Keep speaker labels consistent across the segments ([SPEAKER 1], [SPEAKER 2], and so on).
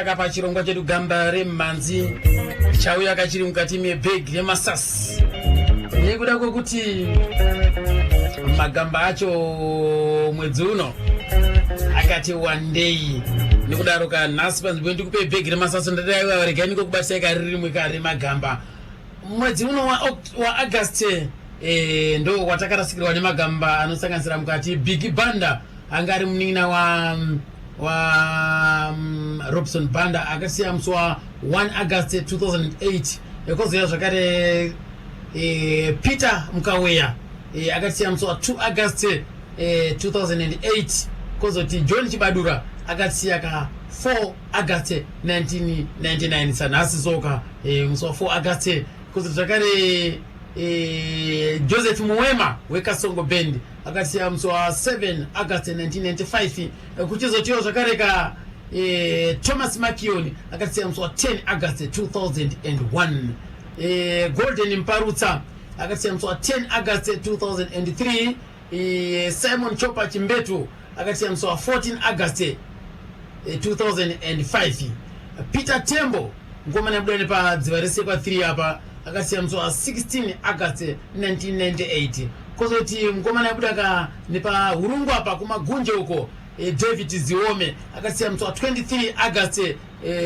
[SPEAKER 1] Akapa chirongwa chedu gamba remanzi chauya kachiri mukati mebhegi remasasi. Nekuda kwekuti magamba acho mwedzi uno akati wandei. Nekudaro kanhasi panzvimbo ndikupe bhegi remasasi ndadaiwa regani kokubatsira kariri rimwe kare magamba. Mwedzi uno wa August ndo watakarasikirwa nemagamba anosanganisira mukati Big Banda angari munin'ina wa Robson Banda akasiya musi wa 1 August 2008. Yakozoya zvakare Peter Mukaweya akasiya musi wa 2 August 2008. Kozoti John Chibadura akasiya ka 4 August 1999 sanhasi soka musi wa 4 August. Kozoti zvakare Joseph Muwema weKasongo Band akasiya musi wa 7 August 1995. Kuchizotiwa zvakare ka Thomas Makioni akasiya musi wa 10 August 2001. Golden Mparutsa akasiya musi wa 10 August 2003. Simon Chopa Chimbetu akasiya musi wa 14 August 2005. Peter Tembo ngoma nabudani pa dziva resekwa 3 apa akasiya musi wa 16 August 1998. Kozoti ngoma nabudaka nepa hurungu apa kumagunje uko David Ziome akasiya musi wa 23 August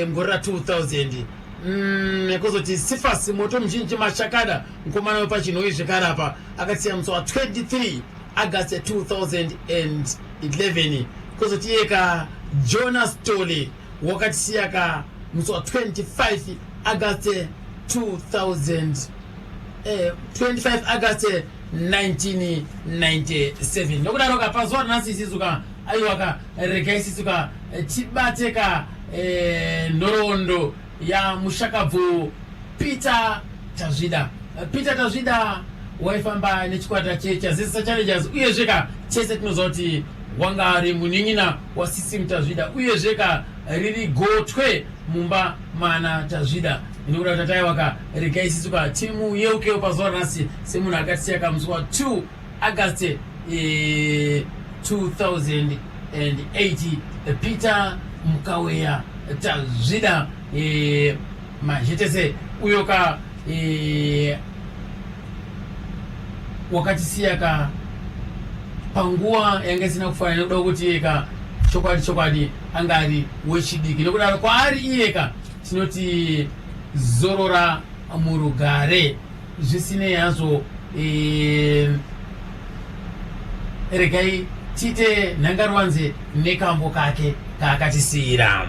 [SPEAKER 1] mgorera 2000. Kozoti Sifas Moto Mjinji Mashakada ngoma nayo pa chinoyi zvekare apa akasiya musi wa 23 August 2011. Kozoti yeka Jonas Tole wakatisiya ka musi wa 25 August 25 August 1997. Nokudaro kapazuwa nasi isizuka aiwaka regai isizuka tibateka nhoroondo ya mushakabvu Peter Tazvida. Peter Tazvida waifamba nechikwata chazisa Challengers uyezveka chese tinoziva kuti wanga ari munin'ina waSisim Tazvida uyezveka riri gotwe mumba mana Tazvida. Nekuda kuti tataiwaka regai isisuka timu yeukeyo pazuva ranhasi semunhu akatisiya kamusi wa 2 August 2008. Peter Mukaweya Tazvida majetese uyoka wakatisiya ka panguwa yanga isina kufanira nekuda kuti eka chokwadi angari wechidiki. Nekudaro kwaari iyeka tinoti zorora murugare zvisinei hazvo regai tite nhangarwanze nekambo kake kaakatisiyira.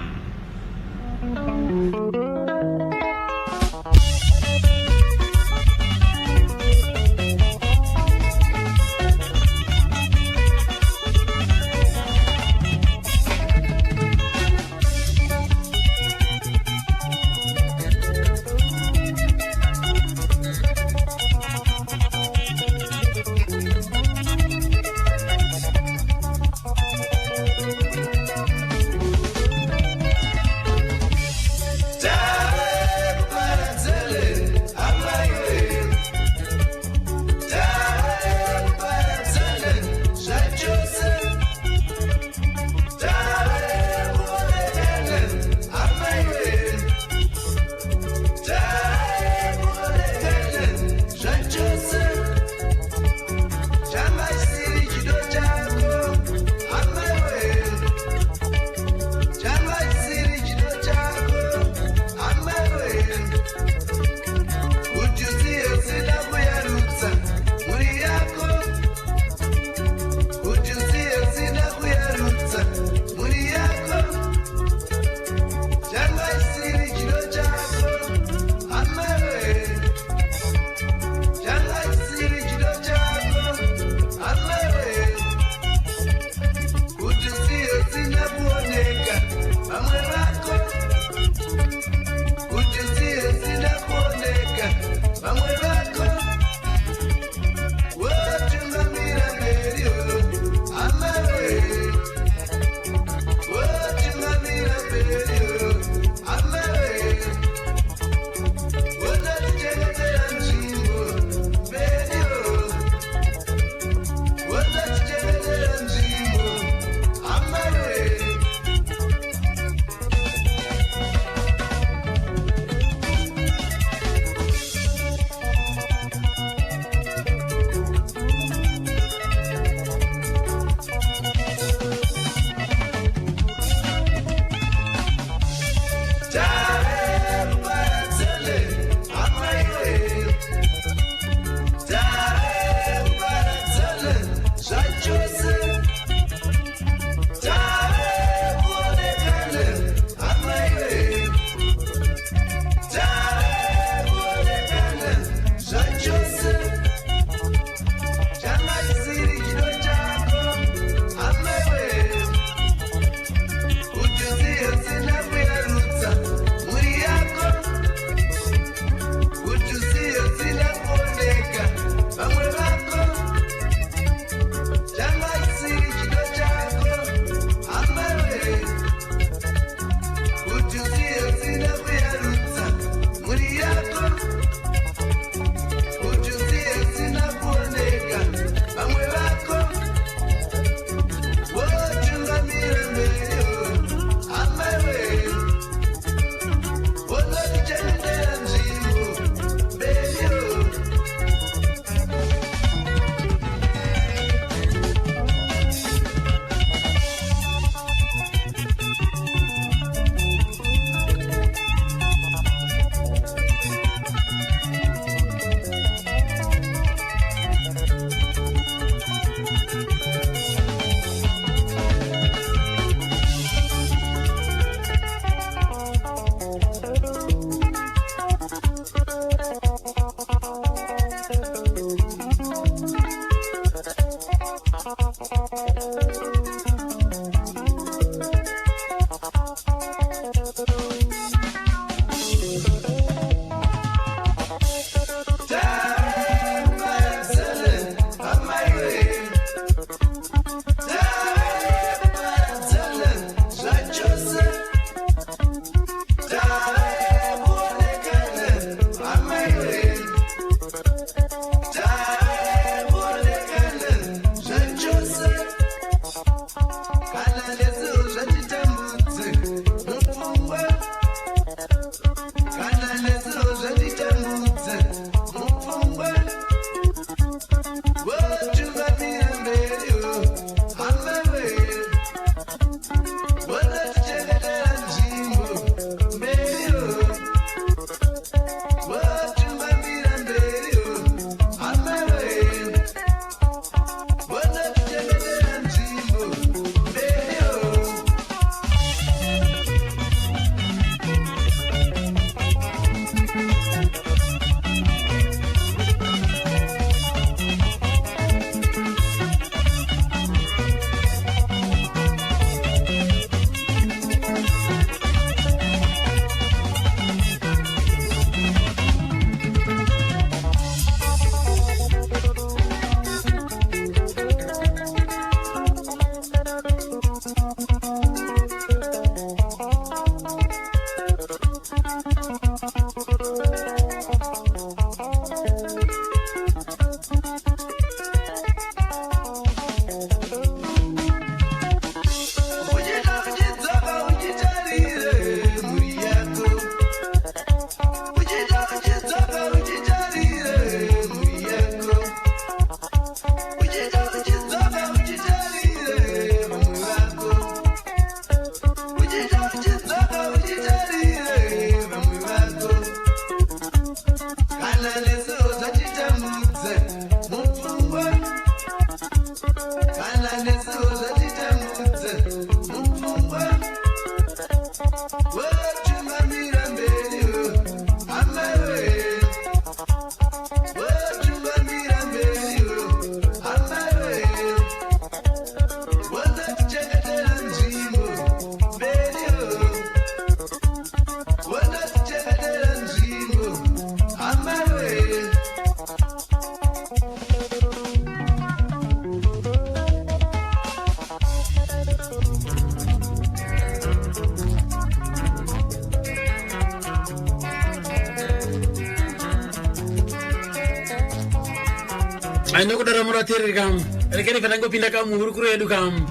[SPEAKER 1] ainokudara murateereri kam rekere pandangopinda kamuhurukuru yedu kam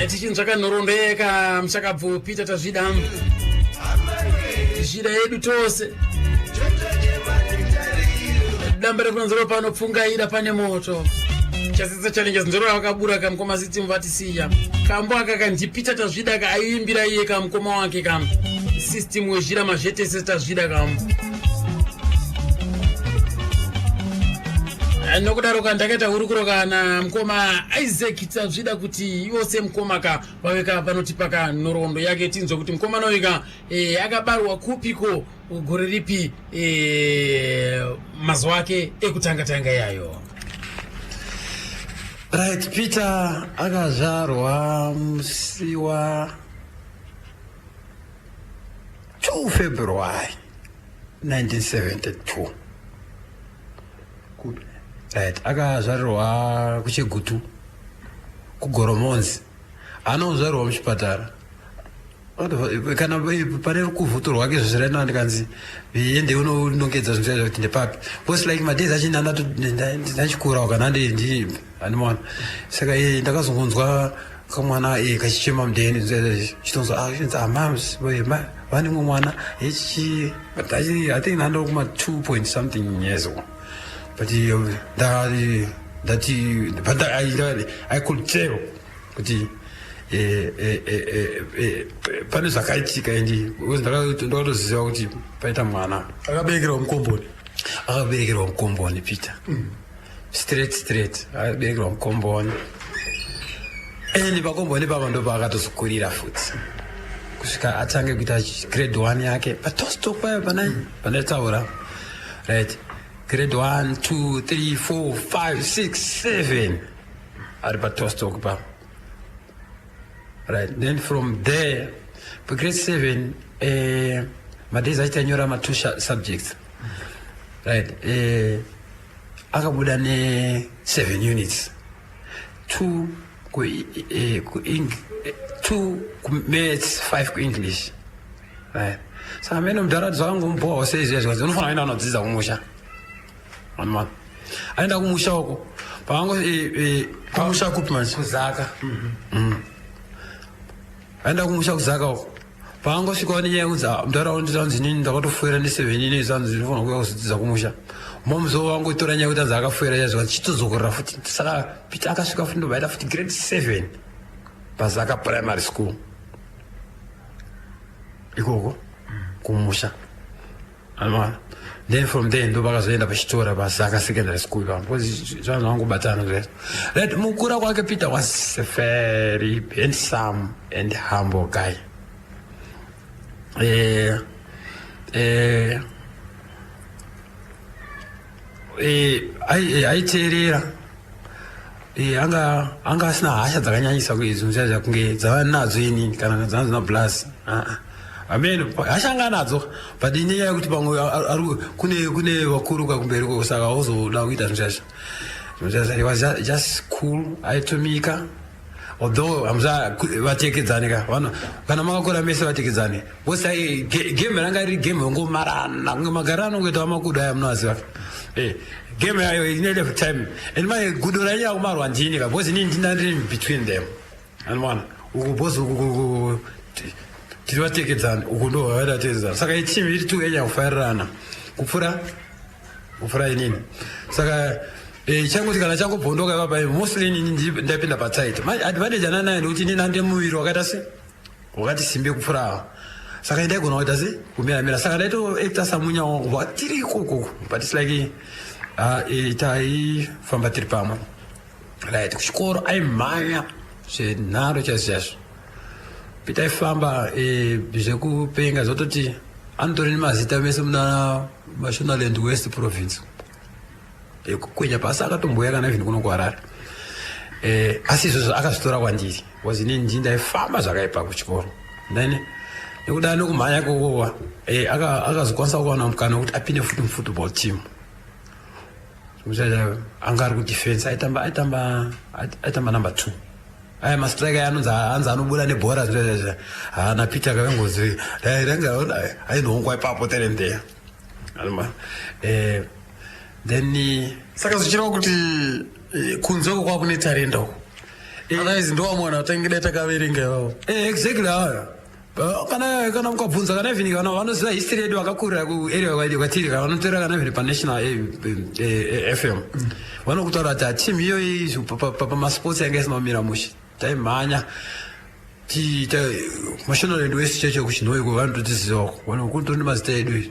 [SPEAKER 1] tichinzvaka nhoroondo yeka muchakabvopita tazvida zvida yedu tose damba rekunonzero panopfungaira pane moto chasisa challenges ndoro akabura kamukoma sitimu vatisiya kambo akakandipita tazvida kaaimbira iye kamukoma wake kam system wezvira mazvetese tazvida kam nokudaro kandakaita hurukuro kana mukoma Isaac tazvida kuti ivo semukoma ka vaveka panoti paka nhoroondo yake tinzwa kuti mukoma novika akabarwa kupiko gore ripi mazuva ake ekutanga yayo.
[SPEAKER 2] Right, Peter akazvarwa musi wa 2 February 1972. Right, akazvarwa kuchigutu kugoromonzi anozvarwa muchipatara kana pane kuvhuto rwake zvezviraina ndikanzi ende unonongedza zvinhu kuti ndepapi because like madays achini ndachikura kana handimwana saka ndakazongonzwa kamwana kachichema mudheni chitonzwa amams vanemwe mwana I think ndando kuma 2 point something years ago. But I could tell kuti pane zvakaitika endi ndakatoziva kuti paita mwana
[SPEAKER 1] akaberekerwa
[SPEAKER 2] mukomboni Peter straight akaberekerwa mukomboni endi pakomboni papa ndo paakatozokurira futi kusvika atange kuita grade 1 yake patostok payo pandaitaura right. Grade 1, 2, 3, 4, 5, 6, 7 ari patostok pa. Right, then from there for grade 7 madays achitanyora ma2 subjects. Right, akabuda ne 7 units, 2 ku maths, 5 ku English. Right, so amene mdara dzangomboa sezizwe unofana kuenda unodzidza kumusha man aenda kumusha uko pango kumusha kupi manje kuzaka aenda kumusha kuzaka uko pango sikoni nyeunza mdaraunda zanzi nini ndakatofuera ndi 7 ine zanzi ndifuna kuya kudzidza kumusha momzo wangu itora nyaya kuti zvakafuera yazvo chitozokorera futi saka Peter akasvika futi ndobaita futi grade 7 pazaka primary school ikoko kumusha alma. Then from there ndo vakazoenda pachitora pasaka secondary school because zvanhu vangobatana zvese. Right, mukura kwake Peter was a very handsome and humble guy. Aiteerera anga asina hasha dzakanyanyisa kuizvunza kunge dzava nadzo inini kana dzanzina blasi amen ashanga nadzo but inyaya kuti pamwe kune vakuru kumberi ko saka auzoda kuita zvazvo he was just cool aitumika although amza vatekedzane vanhu kana makakora mese vatekedzane because game ranga riri game ngomarana magarano ngoita makudo aya munoziva game yayo ine every time and my gudo ranya kumarwa ndini because nini ndinandiri between them and one ukubozo tirivatekedzana uku ndo vadatedzana saka itimu iri tu enya kufarirana kupfura inini saka changuti kana changobhondoka ipapa mostly inini ndapinda pataiti advantage ananaye ndekuti inini ande muviri wakati simbe kupfura saka ndaigona kuita se kumiramira saka ndaitoacta samunya wangu watiri ikoko but its like taifamba tiri pamwe right kuchikoro aimhanya zvenharo chazvazvo Peter aifamba zvekupenga zvototi anotori nemazita mese muna Mashonaland West Province kukwenya pasi akatomboya kana even kuno kuHarare asi izvozvo akazvitora kwandiri was inini ndini ndaifamba zvakaipa kuchikoro then nekuda nokumhanya kokowa akazokwanisa kuwana mukana wekuti apinde futi mufootball team anga ari kudefense aitamba number 2 aya mastrike anonzi hanzi anobuda nebhora zvizvo haana Peter kavengozi ranga ainongwa ipapo terendeya then
[SPEAKER 3] saka zvichireva kuti kunzoko kwakune tarenda uko otherwise ndowamwana tangida takaverenga ivavo
[SPEAKER 2] exactly hayo kana mukabvunza kana even kana vanoziva history yedu vakakurira kuarea kwatiri kana vanotorera kana even panational FM vanokutaura kuti team iyoyi pamasports yanga isina kumira mushe taimhanya national end west church kuchinhoiko vanototiziwako vanokutori mazita edu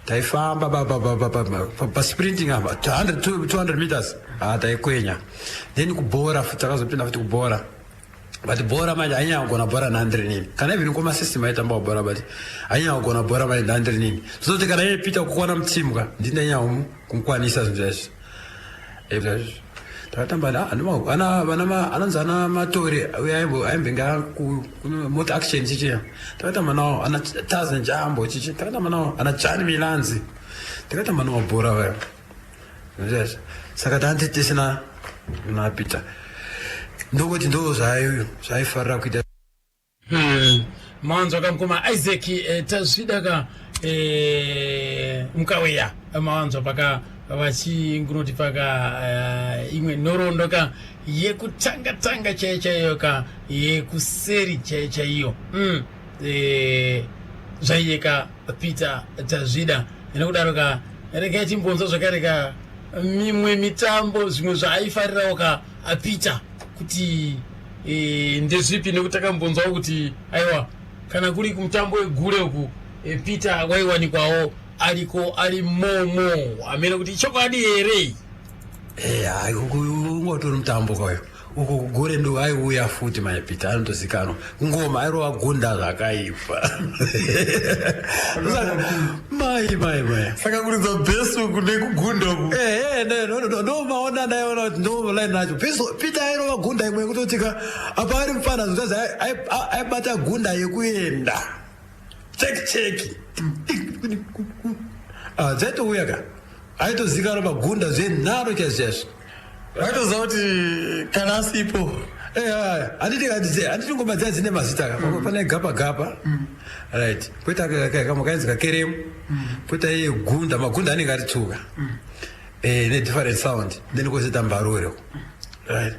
[SPEAKER 2] taifamba pasprinting apa 200 meters taikwenya then kubhora takazopinda futi kubhora but bhora manje ainyagona bhora 100 nini kana even kumasystem aitamba bhora but ainyagona bhora manje 100 nini zoti kana yeipita kukwana mtimka ndindanyamu kumkwanisa zvinhu zvazvo takatamba anonzi ana matori aimbenga motor action chichi takatamba nawo ana Tarzan Jambo chichi takatamba nawo ana Jani Milanzi takatamba nawo bhora vayo zvazvo saka tanti tisina napita ndokuti ndo zvaifarira kuita
[SPEAKER 1] mawanzo akamukoma Isaac tazvidaka mukaweya mawanzo paka vachingunoti paka imwe nhoroondo ka yekutanga chaiyo ka yekuseri chaiyo zvaiyeka Peter tazvida nekudaro ka regai timbonzo zvakare ka mimwe mitambo zvimwe zvaaifarirawo ka Peter kuti ndezvipi nekuti takambonzwawo kuti aiwa kana kuri kumutambo wegure uku Peter waiwanikwawo aliko ari momo amene kuti chokwadi here
[SPEAKER 2] hayi ungotori mutambo kwayo uko kugore ndo aiuya futi manje Peter anotozikanwa ngoma airova gunda zvakaipa mai
[SPEAKER 3] saka kuridza bhesu kune kugunda uku
[SPEAKER 2] ndomaona ndaiona kuti ndoline nacho Peter airova gunda imwe yekutotika apa ari mufana zvinzazi aibata gunda yekuenda cheki dzaitouya ka aitozikanwa pagunda zvenharo chaizvazvo
[SPEAKER 3] aitoziva kuti kana asipo
[SPEAKER 2] handiti ngoma dzia dzine mazita pane gapa right poita kamwe kainzi kakeremu poita iye gunda magunda anenge aritsuka nedifferent sound then kozoita mbarore right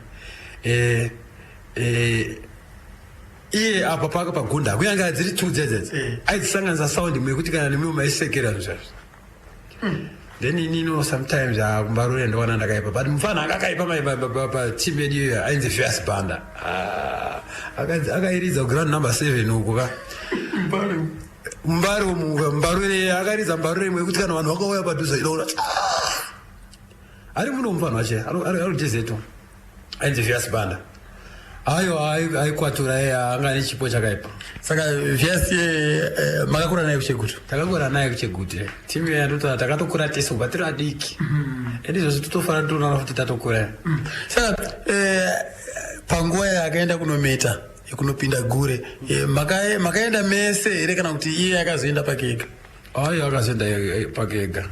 [SPEAKER 2] iye apa paka pagunda kunyange adziri two dzedzedze aidzisanganisa sound imwe yekuti kana nemwe maisekera zvazvo then inino sometimes kumbarore ndowana ndakaipa but mufana akakaipa pateam yedu iyoyo ainzi Fierce Banda akairidza ground number 7 uko ka mbarore akaridza mbarore imwe yekuti kana vanhu vakauya padhuze inoona ari muno mufana wache ari jezetu ainzi Fierce Banda ayo aikwatura anga nechipo chakaipa
[SPEAKER 3] saka Fierce makakura naye kuchegutu
[SPEAKER 2] takakura naye kuchegutu timu yandotona takatokura tese kubva tiri adiki endizvozvo totofanira toonana futi tatokura
[SPEAKER 3] saka panguva yakaenda kunometa yekunopinda gure makaenda mese here kana kuti iye akazoenda pake ega
[SPEAKER 2] ayo akazoenda pake ega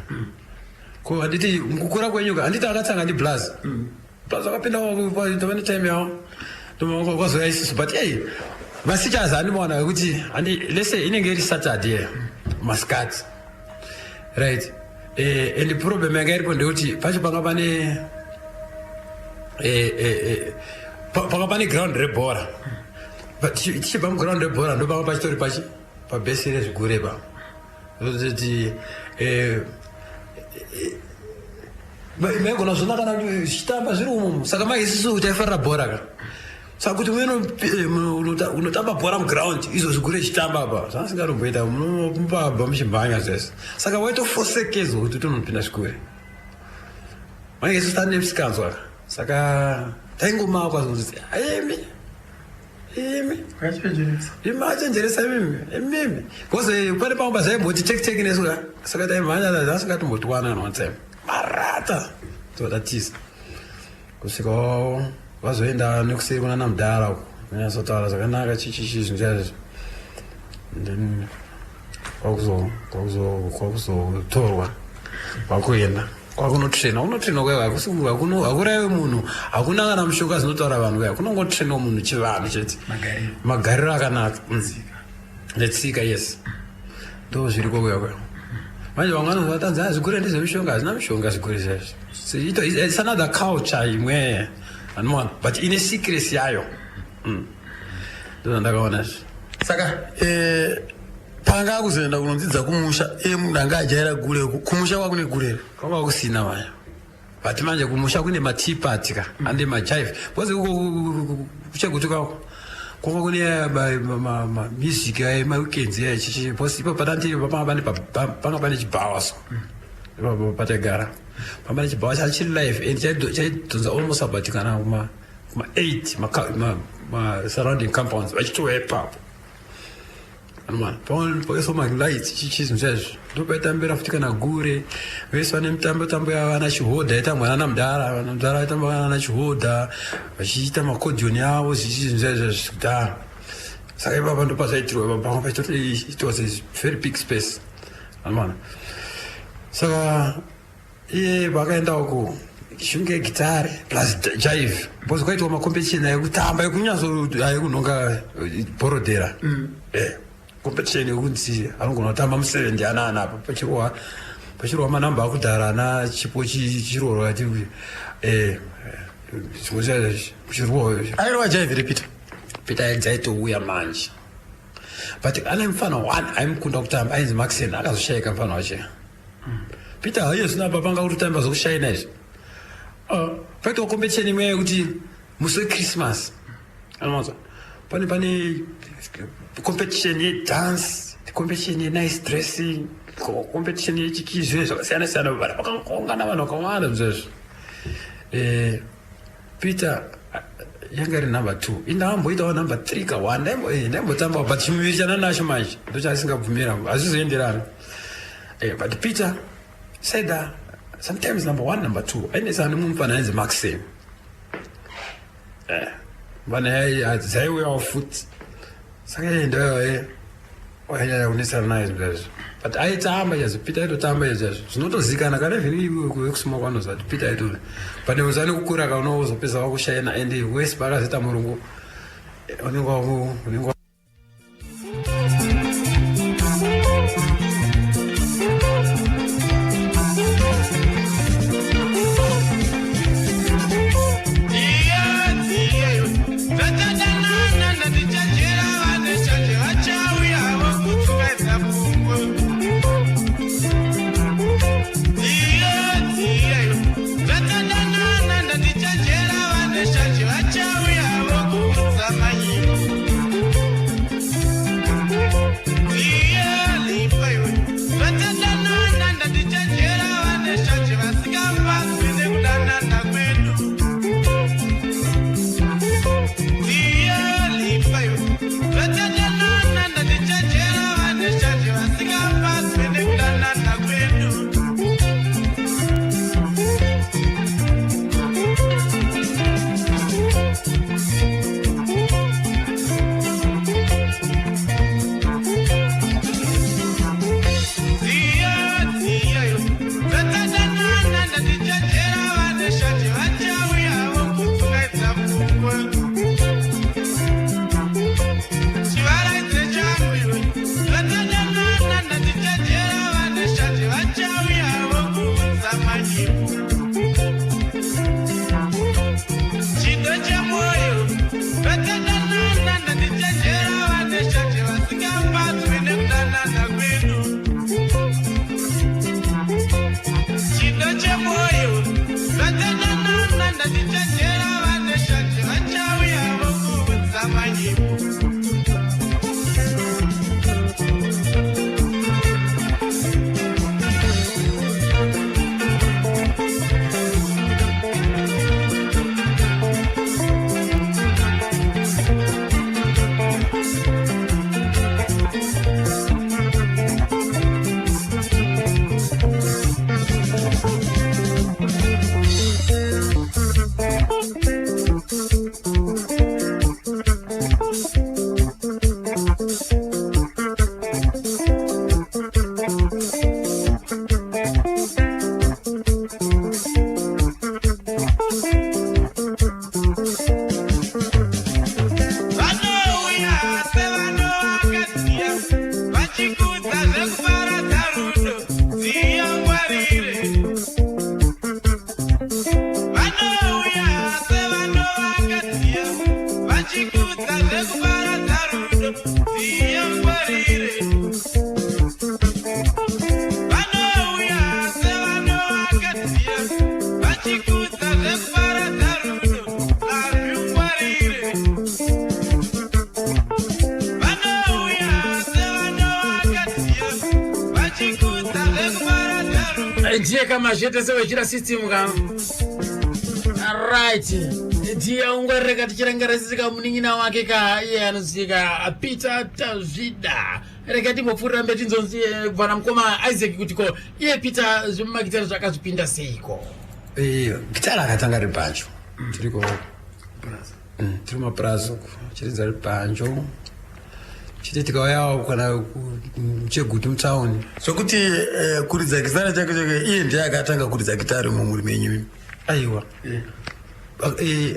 [SPEAKER 2] ko handiti mukukura kwenyuka handiti akatsanga ndiblas akapinda tova netime yawo kwazoya isusu but masichas handimaona wekuti lese inenge iri Saturday maskati right and problem yanga iripo ndekuti pacho panga pane ground rebhora tichibva muground rebhora ndo panga pachitori pabhesi rezvigure pa kuti maigona zvona kana zvichitamba zviri umomo saka mai isusu taifarira bhora ka saka kuti unotamba bhora muground izvo zvigure chitamba apa zvasingatomboita mupabva muchimhanya zvese saka waitofosekezwa kuti tonopinda zvikure mange isusu tane musikanzwa saka taingomava kwazoti achenjeresa mimi bcause pane pamwe pazaimboti cheki nesuka saka taimhanya zasingatombotwana nonse marata todatisa kusvika vazoenda nekuseri kuna namudhara uko anyazotaura zvakanaka chichichi zvinhu chaizvo then kwakuzotorwa kwakuenda kwakunotrena unotrena kwayo hakuraiwe munhu hakuna kana mushoka zinotaura vanhu kwayo kunongotrena munhu chivanhu chete magariro akanaka netsika yes ndo zviri kwakuya kwayo manje wangana za Tanzania zigure ndizo mishonga zina mishonga zigure zesho. So it's another culture imwe anmona but in a secrecy yayo. Ndo ndakaona.
[SPEAKER 3] Saka panga kuzenda kunonzidza kumusha mudanga ajaira gure kumusha kwakune gurero.
[SPEAKER 2] Kwaba kusina manje. But manje kumusha kune ma tea party ka ande ma jive. Boze kuchekutuka kwa kune ma music ya ma weekends ya chichi possible patanti panga bane chibawaso. Pategara. Pambane chibawaso chill life and chai almost about kana ma 8 ma surrounding compounds to hip hop. Anuma pon so ma light chichi njeje ndopeta mbera futika na gure weso ne mtambo ya ana chihoda eta mwana na mdara eta mwana na chihoda vachita makodioni yawo chichi njeje da saka baba ndo pasa itro baba pa it was a very big space anuma saka bakaenda uko shunge guitar plus jive bozo kwaitwa ma competition ya kutamba yakunyazo ayikunonga borodera competition yokunzi anongonotamba musevendi anana apa pachirwa manamba akudhara na chipo chiroro ati chirwo
[SPEAKER 3] airwa jive repeat
[SPEAKER 2] Peter dzaitouya manje but ane mfano one aimukunda kutamba ainzi Maxen akazoshayika mfano wache Peter hayo sina papanga kutamba zokushayina izvi paitwa competition imwe yekuti musi Christmas anomaza pane competition ye dance, competition ye nice dressing, competition ye chikizwe zvakasiyana bana pakangana vanhu vakawanda muzvezvo. Peter yanga iri number 2 indamboitawo number 3 ka 1 ndaimbotamba but chimuvirishana nacho manje ndochasingabvumira hazvizoenderana. But Peter said that sometimes number 1 number 2 ainesa nemumufana ainzi Maxen vana dzaiuyawo futi saka ndo waya unisana naye zvazvo but aitamba yazvo Peter aitotamba yazvo zvinotozikana kana vhiri wekusuma kwanoza kuti Peter aitona pane uzane kukura kaunozopedza wakushayina and wese pakazita murungu unenge
[SPEAKER 1] ndiye kama zvete sewechira system kam right ndiye ungwareka tichirangarisika munin'ina wake ka iye anozika Peter Tazvida reka timbopfuurira mberi tinzonzi kubvana mukoma Isaac kuti ko iye Peter zvemumagitari zvakazvipinda seiko.
[SPEAKER 2] Gitara akatanga ri banjo tiriko tiri mapurazi chiridza ri banjo chiti tikauyawo kana muchegutu mutauni
[SPEAKER 3] sokuti kuridza gitara chake iye ndiye akatanga kuridza gitari mumuri menyu.
[SPEAKER 2] aiwa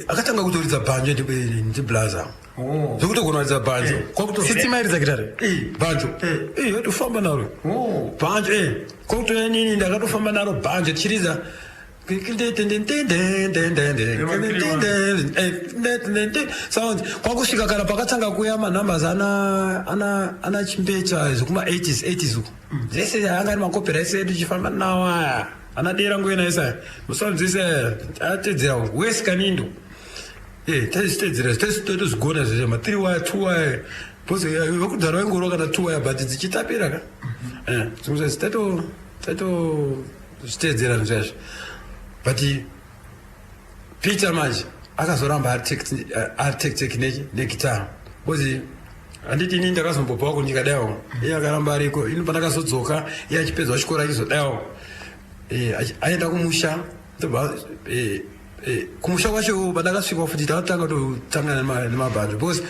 [SPEAKER 2] akatanga kutoridza banjo ndiblaza zvokuti kunoridza banjo
[SPEAKER 3] sitimaridza gitari
[SPEAKER 2] banjo yotofamba naro banjo kwakutoya nini ndakatofamba naro banjo tichiridza sound kwakusvika kana pakatanga kuya manambers ana chimbecha zvekuma 80s uku zvese anga ari makopyrights edu tichifamba nawo aya anadera ngoena isa musound zvese atedzera west kanindo tezitedzera tezigona zvese ma 3 wire 2 wire bose vekudhara vaingoro kana 2 wire but dzichitapira ka zvimwe zvese taito zvitedzera zvesvo. But Peter manje akazoramba architect neguitar because anditi nini ndakazombobva kunyika dayo iye akaramba ariko ino pandakazodzoka iye achipedza chikora achizodayo aenda kumusha ndobva kumusha kwacho pandakasvika futi takatanga totangana nemabhanjo because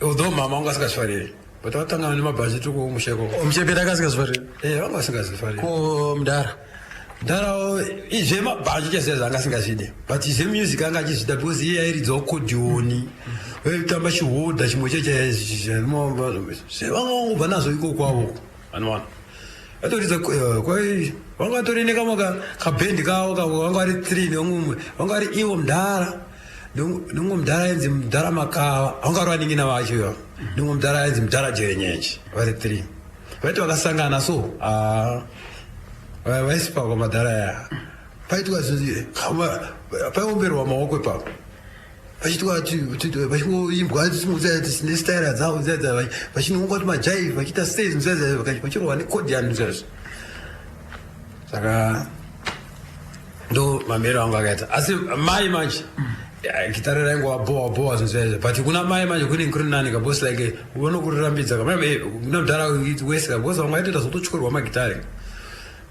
[SPEAKER 2] although mama wanga asingazifariri but takatangana nemabhanjo tiri kumusha ikoko
[SPEAKER 3] muchepeta akasingazifariri
[SPEAKER 2] vanga vasingazifariri
[SPEAKER 3] ko mudhara
[SPEAKER 2] ndaro zvemabhanjo chaseza anga asingazvide but zvemusic anga achizvida because iye airidzawo kodhioni vaitamba chihodha chimwe chechevangangobva nazvo iko kwavo anowana vatoridza vanga vatori nekamwe kabhendi kavo vanga vari 3 vanga vari ivo mudhara nemumwe mudhara ainzi mudhara makava vanga vari vaningina vacho nemumwe mudhara ainzi mudhara jerenyenji vari 3 vaiti vakasangana so vaisipa kwamadhara aya paitwa paiomberwa maoko ipapo vachitwa vachingoimbwa nestyle dzavo vachinonga kuti majaive vachiita stage vachirwa nekodhiani zvezvo saka ndo mamero angu akaita asi mai manje gitara raingova bowa zvezvo but kuna mai manje kuri nani kabos like unokurirambidza kuna mudhara wese kabos vamwe vaitoita zototyorwa magitari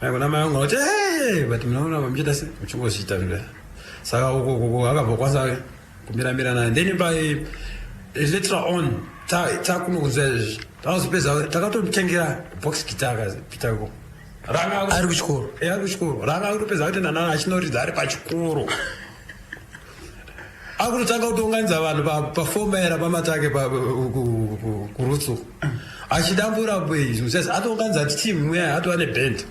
[SPEAKER 2] kuna mai vangu vati but munaona muchiita se muchingozviita zvile saka uko akabva kwanza kumiramira naye then by later on takunokunzwa izvi takazopedza takatomutengera box guitar pitako
[SPEAKER 3] ari kuchikoro
[SPEAKER 2] ari kuchikoro ranga kutopedza kuti nanana achinoridza ari pachikoro akutotanga kutounganidza vanhu pafomaera pamatake kurutsu achidambura zvinhu atounganidza timu imwe atova neband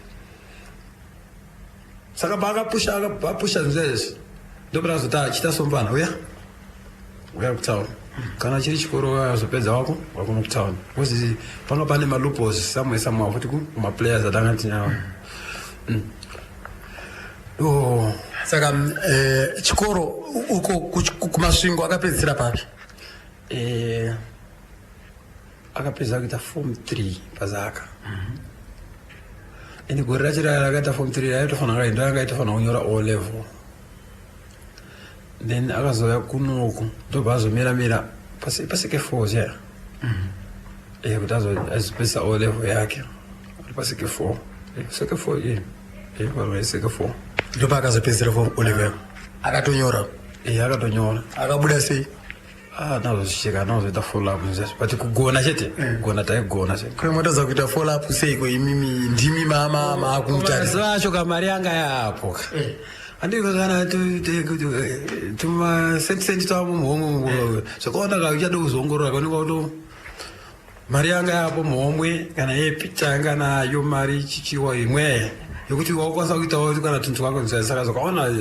[SPEAKER 2] saka paakapusha zvinhu izvi ndopatazoti achita sombana uya kutauni kana chiri chikoro azopedza wako wakuno kutauni because panga pane malupos samwe futi kumaplayers atanga tinawo
[SPEAKER 3] saka chikoro uko kumasvingo akapedzisira papi?
[SPEAKER 2] Akapedza kuita form 3 pazaka ende gore racho rakaita form 3 aitofanira kunyora O level then akazoya kunoku ndobva azomiramira paseke 4 zya kuti azopedzisa O level yake ari paseke 4 seke 4 seke 4
[SPEAKER 3] ndopa akazopedzisira form O level akatonyora
[SPEAKER 2] akatonyora
[SPEAKER 3] akabuda sei?
[SPEAKER 2] nazozvicheka nazoita follow up but kugona chete kugona taigona chete
[SPEAKER 3] kwemotadza kuita follow up seiko imimi ndimi maakumutarise
[SPEAKER 2] vacho kamari yanga yapo andikana tumasentisenti tava mumuhomwe zvakaona kauchada kuzongorora kaoneka kuto mari yanga yapo muhomwe kana yepita yanga nayo mari chichiwa imwe yokuti wakukwanisa kuitawo kana tuntu twako nzai saka zvakaona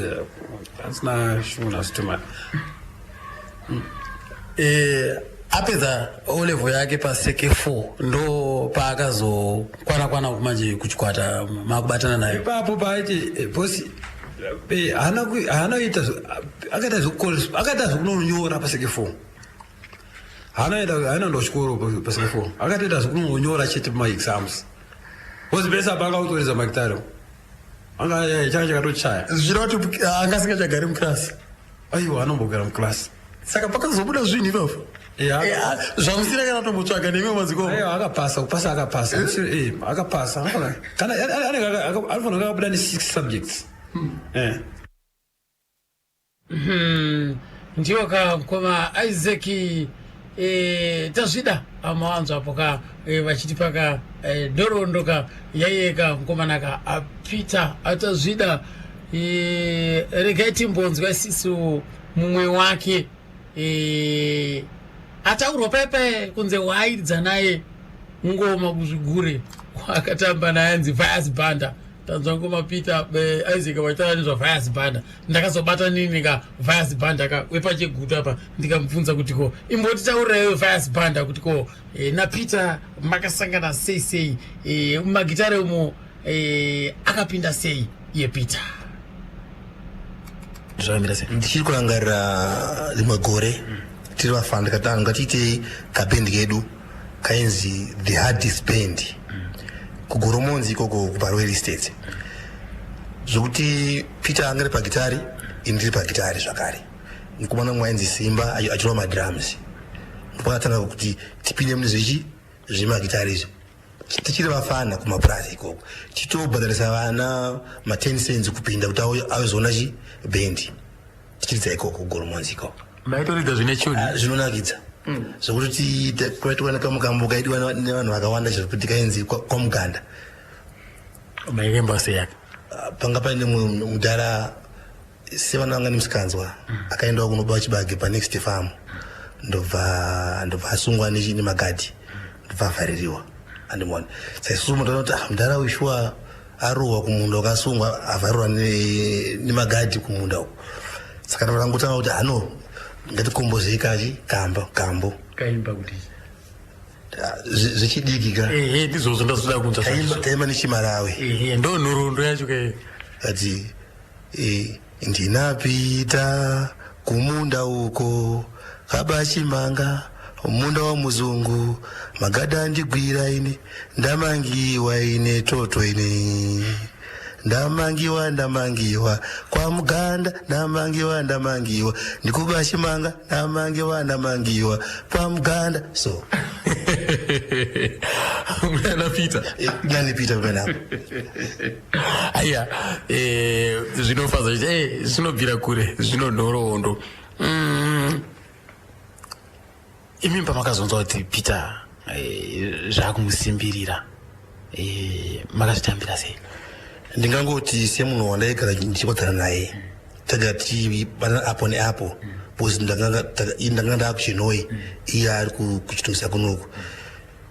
[SPEAKER 2] asina shuna zitomari
[SPEAKER 3] apedza O level yake paseke 4 ndo paakazokwana kumanje kuchikwata makubatana nayo
[SPEAKER 2] ipapo paiti bosi hanoita akaita zvokunonyora paseke 4 hanoenda chikoro paseke 4 akatoita zvokunonyora chete pamaexams wozipesa panga kutoreza makitari anga changa chakatochaya
[SPEAKER 3] zvirati angasingachagari muklasi
[SPEAKER 2] aiwa anombogara muklasi
[SPEAKER 3] saka pakazobuda zvinhu ivavo zvamusina kana tombotsvaga nemwe maziko
[SPEAKER 2] kupasa akapasa kana anofanira akabuda ne6 subjects
[SPEAKER 1] ndiwo kakoma Isaac tazvida amawanzo apo ka vachiti paka dorondo yayeka mukomanaka Peter atazvida regai timbonzwa isisu mumwe wake ataurwa pepe kunze waaidza naye ngoma kuzvigure akatamba naye anzi Vice Banda tanzwa ngoma Peter Isaac waitaura nezva Vice Banda ndakazobata nini ka Vice Banda ka wepacheguta apa ndikamubvunza kuti ko imboti taurireyo Vice Banda kuti ko na Peter makasangana sei mumagitare umo akapinda sei Peter
[SPEAKER 4] zvamira sei ndichiri kurangarira rimwe gore tiri vafana katanga tiite kabendi kedu kainzi the hardest band kugoromonzi ikoko kuparweri state zvokuti Peter angari pagitari ini ndiri pagitari zvakare mukomana mwainzi Simba achirova madrums ndopakatanga kuti tipinde mune zvemagitari izvi tichiri vafana kumapurazi ikoko tichitobhadharisa vana ma10 cents kupinda kuti awezoona bendi tichiridza ikoko kugoromonzi ikoko
[SPEAKER 3] maitoridza zvine chuni
[SPEAKER 4] zvinonakidza zvokuti kwaitowanaka mukambo kaidiwa nevanhu vakawanda zvekuti kainzi kwamuganda
[SPEAKER 3] mairemba seyaka
[SPEAKER 4] panga paine mudhara sevana vanga nemusikanzwa akaendawo kunoba chibage panext farm ndobva asungwa nemagadhi ndobva avhaririwa andimona saisusu munhu anoti mudhara uishuwa arohwa kumunda wakasungwa avharirwa nemagadhi kumunda uko saka ndakangotanga kuti hano ngatikombozei kambo
[SPEAKER 3] kaimba kuti
[SPEAKER 4] zvichidikika
[SPEAKER 3] ndizvozvo ndazoda kunza
[SPEAKER 4] taimba nechimarawe
[SPEAKER 3] ndo nhoroondo yacho
[SPEAKER 4] ati ndinapita kumunda uko kabachimanga munda wamuzungu magadhi andigwira ine ndamangiwa ine toto ine ndamangiwa kwamuganda ndamangiwa ndikubachimanga ndamangiwa pamuganda so
[SPEAKER 3] mwana Peter
[SPEAKER 4] nani Peter mwana
[SPEAKER 3] aya zvinofadza kuti zvinobvira kure zvinonhoroondo imimba makazonzwa kuti Peter zvakumusimbirira makazvitambira sei
[SPEAKER 4] ndingangoti semunhu wandaigara ndichikwadzana naye taga tichibana apo neapo bcause ndanga ndakuchinoi iye ari kuchitumisa kunoku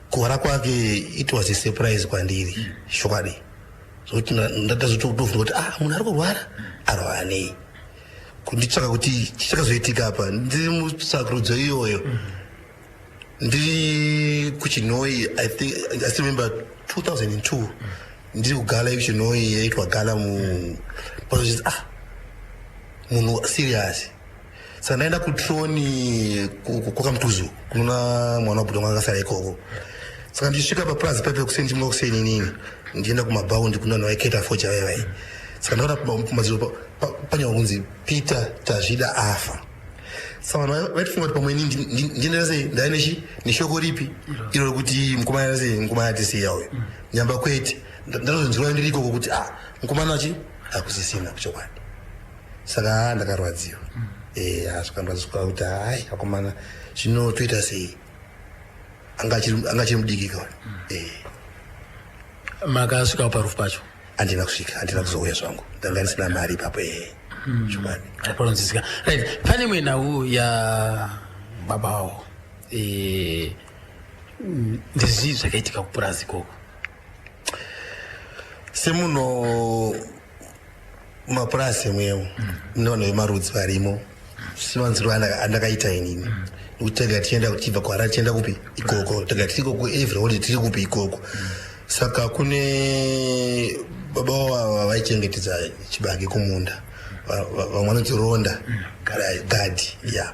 [SPEAKER 4] kuhwara kwake it was a surprise kwandiri shokwadi zvokuti ndatazotofunga kuti munhu ari kurwara arwara nei kunditsvaka kuti chichakazoitika apa ndiri musakurudzo iyoyo ndiri kuchinoi I still remember 2002 ndiri kugala ichinoi yaitwa gala pazochiti munhu serious saka ndaenda kutroni kwakamutuzu kunona mwana wabhuda wanga akasara ikoko saka ndichisvika papurazi pepe kuseni chimwe kuseni inini ndienda kumabhaundi kuna vanhu vaiketa focha vaivai saka ndakaona pamadziro panyanwa kunzi Peter tazvida afa saka vanhu vaitifunga kuti pamwe inini ndiendera sei ndai neshoko ripi iro rekuti mukomana sei mukomana atisiya uyo nyamba kwete ndatozonzwa ndiri ikoko kuti mukomana chi hakusisina kuchokwadi saka ndakarwadziwa zvakandazvika kuti hai akomana zvino toita sei anga achiri mudiki kawa
[SPEAKER 3] makasvika parufu pacho
[SPEAKER 4] handina kusvika handina kuzouya zvangu ndanga ndisina mari ipapo chokwadi
[SPEAKER 3] aipanonzisika right pane imwe nhau yababawo ndezvii zvakaitika kupurazi ikoko
[SPEAKER 4] semunhu mapurasi emwewo mune vanhu vemarudzi varimo simanziro andakaita inini nekuti taga tichienda tichibva kuhara tichienda kupi ikoko taga tiri ikoko every holiday tiri kupi ikoko saka kune baba vaichengetedza chibage kumunda vamwe vanoti ronda gadhi ya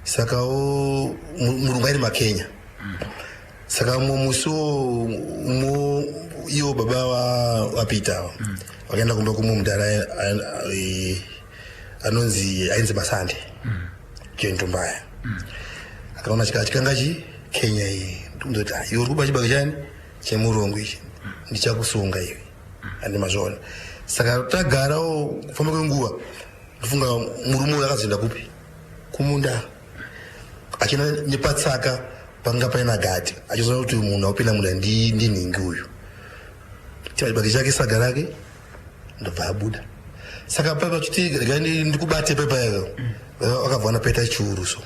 [SPEAKER 4] sakawo murungu airi makenya saka musi iyo baba wa Peter wakaenda kumba kumwe mudhara anonzi ainzi Masande Kentumbaya akaona chikanga Kenya iyi ndoti iwe uri kuba chibage chani chemurongo ichi ndichakusunga iwe andimazvona saka tagarawo kufamba kwenguva ndifunga murume akazoenda kupi kumunda achina nepatsaka panga paina gati achizoona kuti munhu aupinda munda ndinhingi uyu chibage chake saga rake ndobva abuda saka pachiti ndikubate pepa iyo vakabva vanapeta chiuruso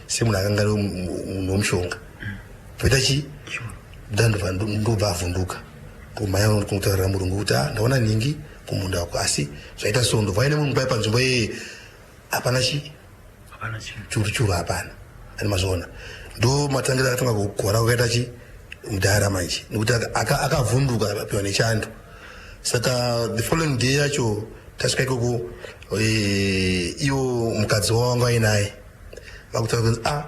[SPEAKER 4] semunhu akanga ari munhu womushonga poita chi ndobva avhunduka kumaya kutaurira murungu kuti ndaona nhingi kumunda wako asi zvaita so ndobva aine munhu pai panzvimbo yeye hapana churu hapana andimazvona ndo matangira akatonga kugora kwakaita chi mudhara manje nekuti akavhunduka apiwa nechando saka the following day yacho tasvika ikoko iwo mukadzi wawanga ainaye vakutaura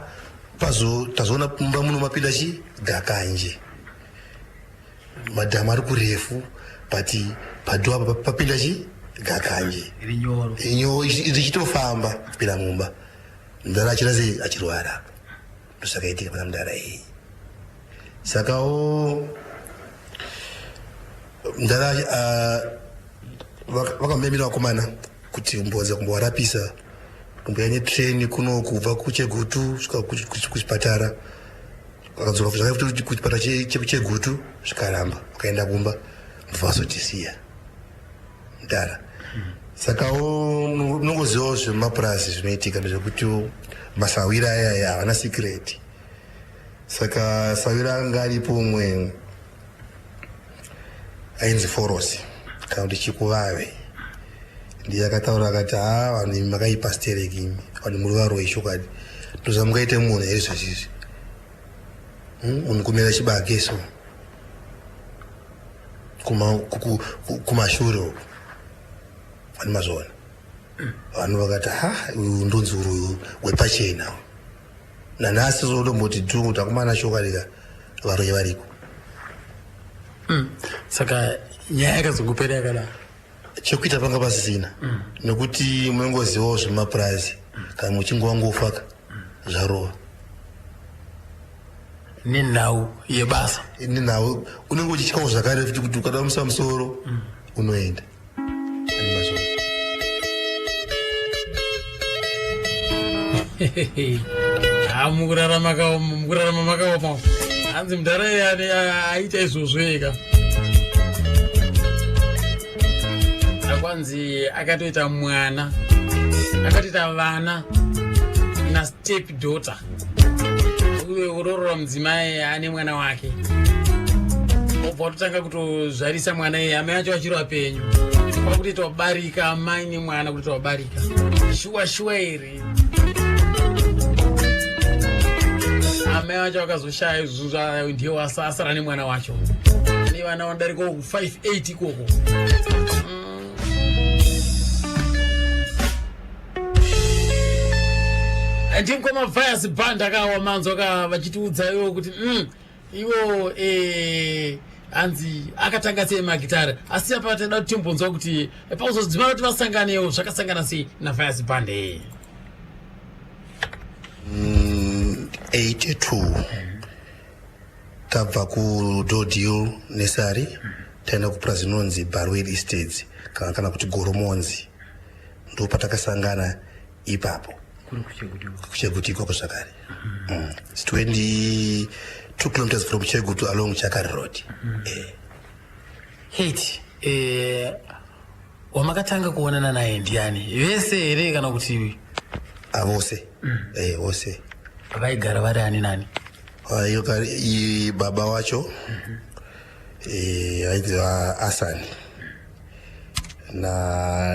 [SPEAKER 4] kunzi tazoona mumba muno mapinda chi gakanje madhamu ari kurefu but padhiwa papinda chi gakanje richitofamba kupinda mumba mudhara achira sei achirwara ndosakaitika pana mudhara iyi sakawo mudhara vakamemera vakomana kuti mbodza kumbowarapisa kumboya netreni kuno kubva kuChegutu svika kuchipatara vakadzoka zvakaita kuchipatara cheGutu zvikaramba vakaenda kumba ndobva vazotisiya mudhara sakawo unongozivawo zvemapurasi zvinoitika ndezvekuti masawira aya havana sikireti saka sawira anga aripo umwe ainzi Forosi kana kuti Chikuvave ndiye akataura akati vanhu imi makaipa stereki imi vanhu muri varoi chokwadi ndoza mukaite munhu here zvazvizvi munhu kumera chibage so kumashure uku andimazvona vanhu vakati uyu ndonzi uri wepachena nanhasi zotomboti dhungu kuti akumana chokwadi varoi variko
[SPEAKER 1] saka nyaya yakazongopera yakadaro
[SPEAKER 4] chekuita panga pasisina nekuti munongozivawo zvemapurazi kana muchinge wangofaka zvarova
[SPEAKER 1] nenhau yebasa
[SPEAKER 4] nenhau unenge uchityawo zvakare futi kuti ukada musa musoro unoenda
[SPEAKER 1] mukurarama makaoma hanzi mudhara aita izvozvo ega akwanzi akatoita mwana akatoita vana nastep daughter uye urorora mudzimai ane mwana wake obva watotanga kutozvarisa mwana iye amai acho achiri wapenyu kwakutoita wabarika amai nemwana kutoita wabarika shuwa here amai vacho vakazoshaya zuzva ndiye wasasara nemwana wacho ane vana vandariko 58 ikoko ndimukoma Vice Band akawa manzo vachitiudza iwo kuti iwo hanzi akatanga sei magitara asi apa toda kuti timbonzwa kuti pauzodzima kuti vasanganewo zvakasangana sei naVice Band
[SPEAKER 4] 82 tabva kuDodhill Nursery taenda kupurazi inonzi Barwell Estates kana kuti Goromonzi ndo patakasangana ipapo kuChegutu ikoko zvakare 22 kilometers from Chegutu along Chakari Road.
[SPEAKER 1] Hate wamakatanga kuonana naye ndiani vese here kana kuti
[SPEAKER 4] vose vose
[SPEAKER 1] vaigara vari ani nani
[SPEAKER 4] baba wacho ainzi Hasani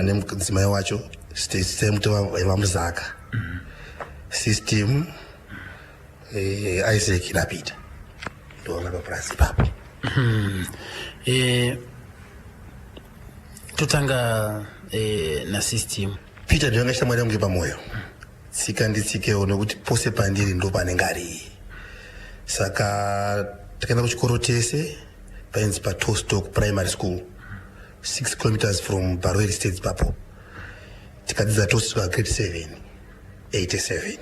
[SPEAKER 4] nemudzimai wacho semuti vamuzaka system Isaac Lapita ndovanga papurasi ipapo
[SPEAKER 1] totanga nasystem
[SPEAKER 4] Peter ndivanga chita mwari yangu pamwoyo tsika nditsikewo nokuti pose pandiri ndo panenge ari saka takaenda kuchikoro tese painzi paTostock Primary School 6 kilometers from Barwell State papo tikadzidza tose kusvika grade 7 87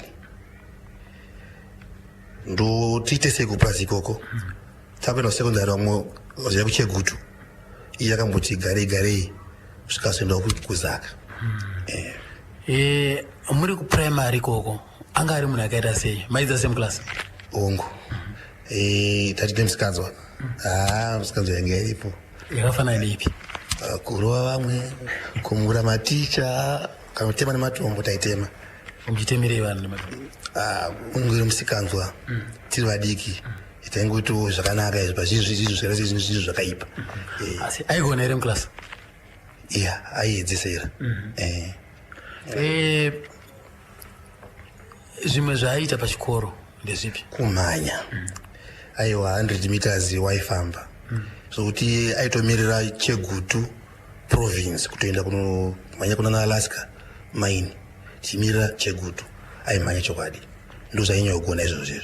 [SPEAKER 4] ndo tiite sekupasi ikoko takuenda kusekondari vamwe vaziva kuChegutu iye akamboti garei kusvika soenda kuzaka.
[SPEAKER 3] muri kuprimary ikoko anga ari munhu akaita sei maidza same class
[SPEAKER 4] ongo tatide musikanzwa musikanzwa yange iripo
[SPEAKER 3] yakafanana neipi
[SPEAKER 4] kurova vamwe kumura maticha kana kutema nematombo taitema
[SPEAKER 3] muchitemerei vanhu nematombo
[SPEAKER 4] ungiri musikanzwa tiri vadiki taingoitawo zvakanaka izvi pazvinhu zvakaipa
[SPEAKER 3] asi aigona here muclass
[SPEAKER 4] iya aiedzesera
[SPEAKER 3] zvimwe zvaaita pachikoro ndezvipi
[SPEAKER 4] kumhanya aiwa 100 meters waifamba zvokuti aitomirira Chegutu province kutoenda kunomhanya kuna Alaska mine chimirira Chegutu aimhanya chokwadi ndo zvainyanya kugona izvozvo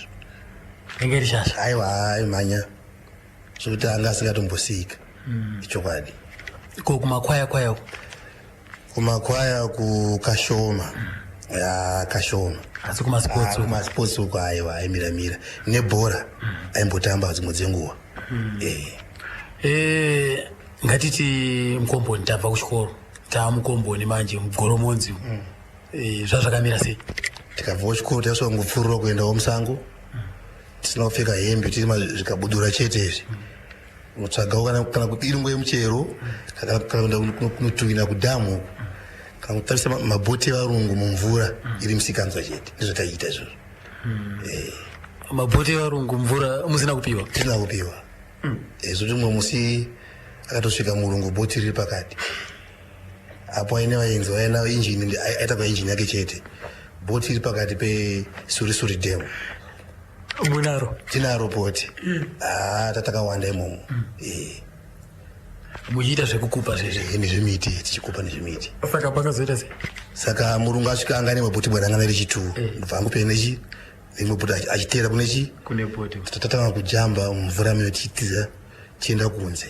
[SPEAKER 3] enge rishasha
[SPEAKER 4] aiwa aimhanya zvokuti anga asingatombosika chokwadi
[SPEAKER 3] ko kumakwaya
[SPEAKER 4] kumakwaya kukashoma kashoma
[SPEAKER 3] asi kumasports
[SPEAKER 4] uko aiwa aimiramira nebhora aimbotamba dzimwe dzenguva
[SPEAKER 3] ngatiti mukomboni tabva kuchikoro taamukomboni manje mugoromonzi zvazvakamira sei
[SPEAKER 4] tikabva kuchikoro taiswa ngupfurira kuendawo musango tisina kupfeka hembe tiri zvikabudura chete izvi unotsvagawo kana iri nguva yemuchero kana kuenda kunotuhina kudhamu kana kutarisa mabhoti evarungu mumvura iri musikanzwa chete ndizvotaiita izvozvo
[SPEAKER 3] mabhoti evarungu mvura musina kupiwa
[SPEAKER 4] tisina kupiwa zvokuti mumwe musi akatosvika murungu bhoti riri pakati apo aine vaenzi vaina injini aita painjini yake chete bhoti riri pakati peSurisuri dam
[SPEAKER 3] munaro
[SPEAKER 4] tinaro bhoti tatakawanda imomo
[SPEAKER 3] muchiita zvekukupa zvezve
[SPEAKER 4] nezvemiti tichikupa nezvemiti
[SPEAKER 3] saka pakazoita sei
[SPEAKER 4] saka murungu asvika anga nemabhoti bwana angana rechituwo ndobva angupei nechi rimwe bhoti achiteera kunechi
[SPEAKER 3] kune bhoti
[SPEAKER 4] tatanga kujamba mumvura meyo tichitiza tichienda kunze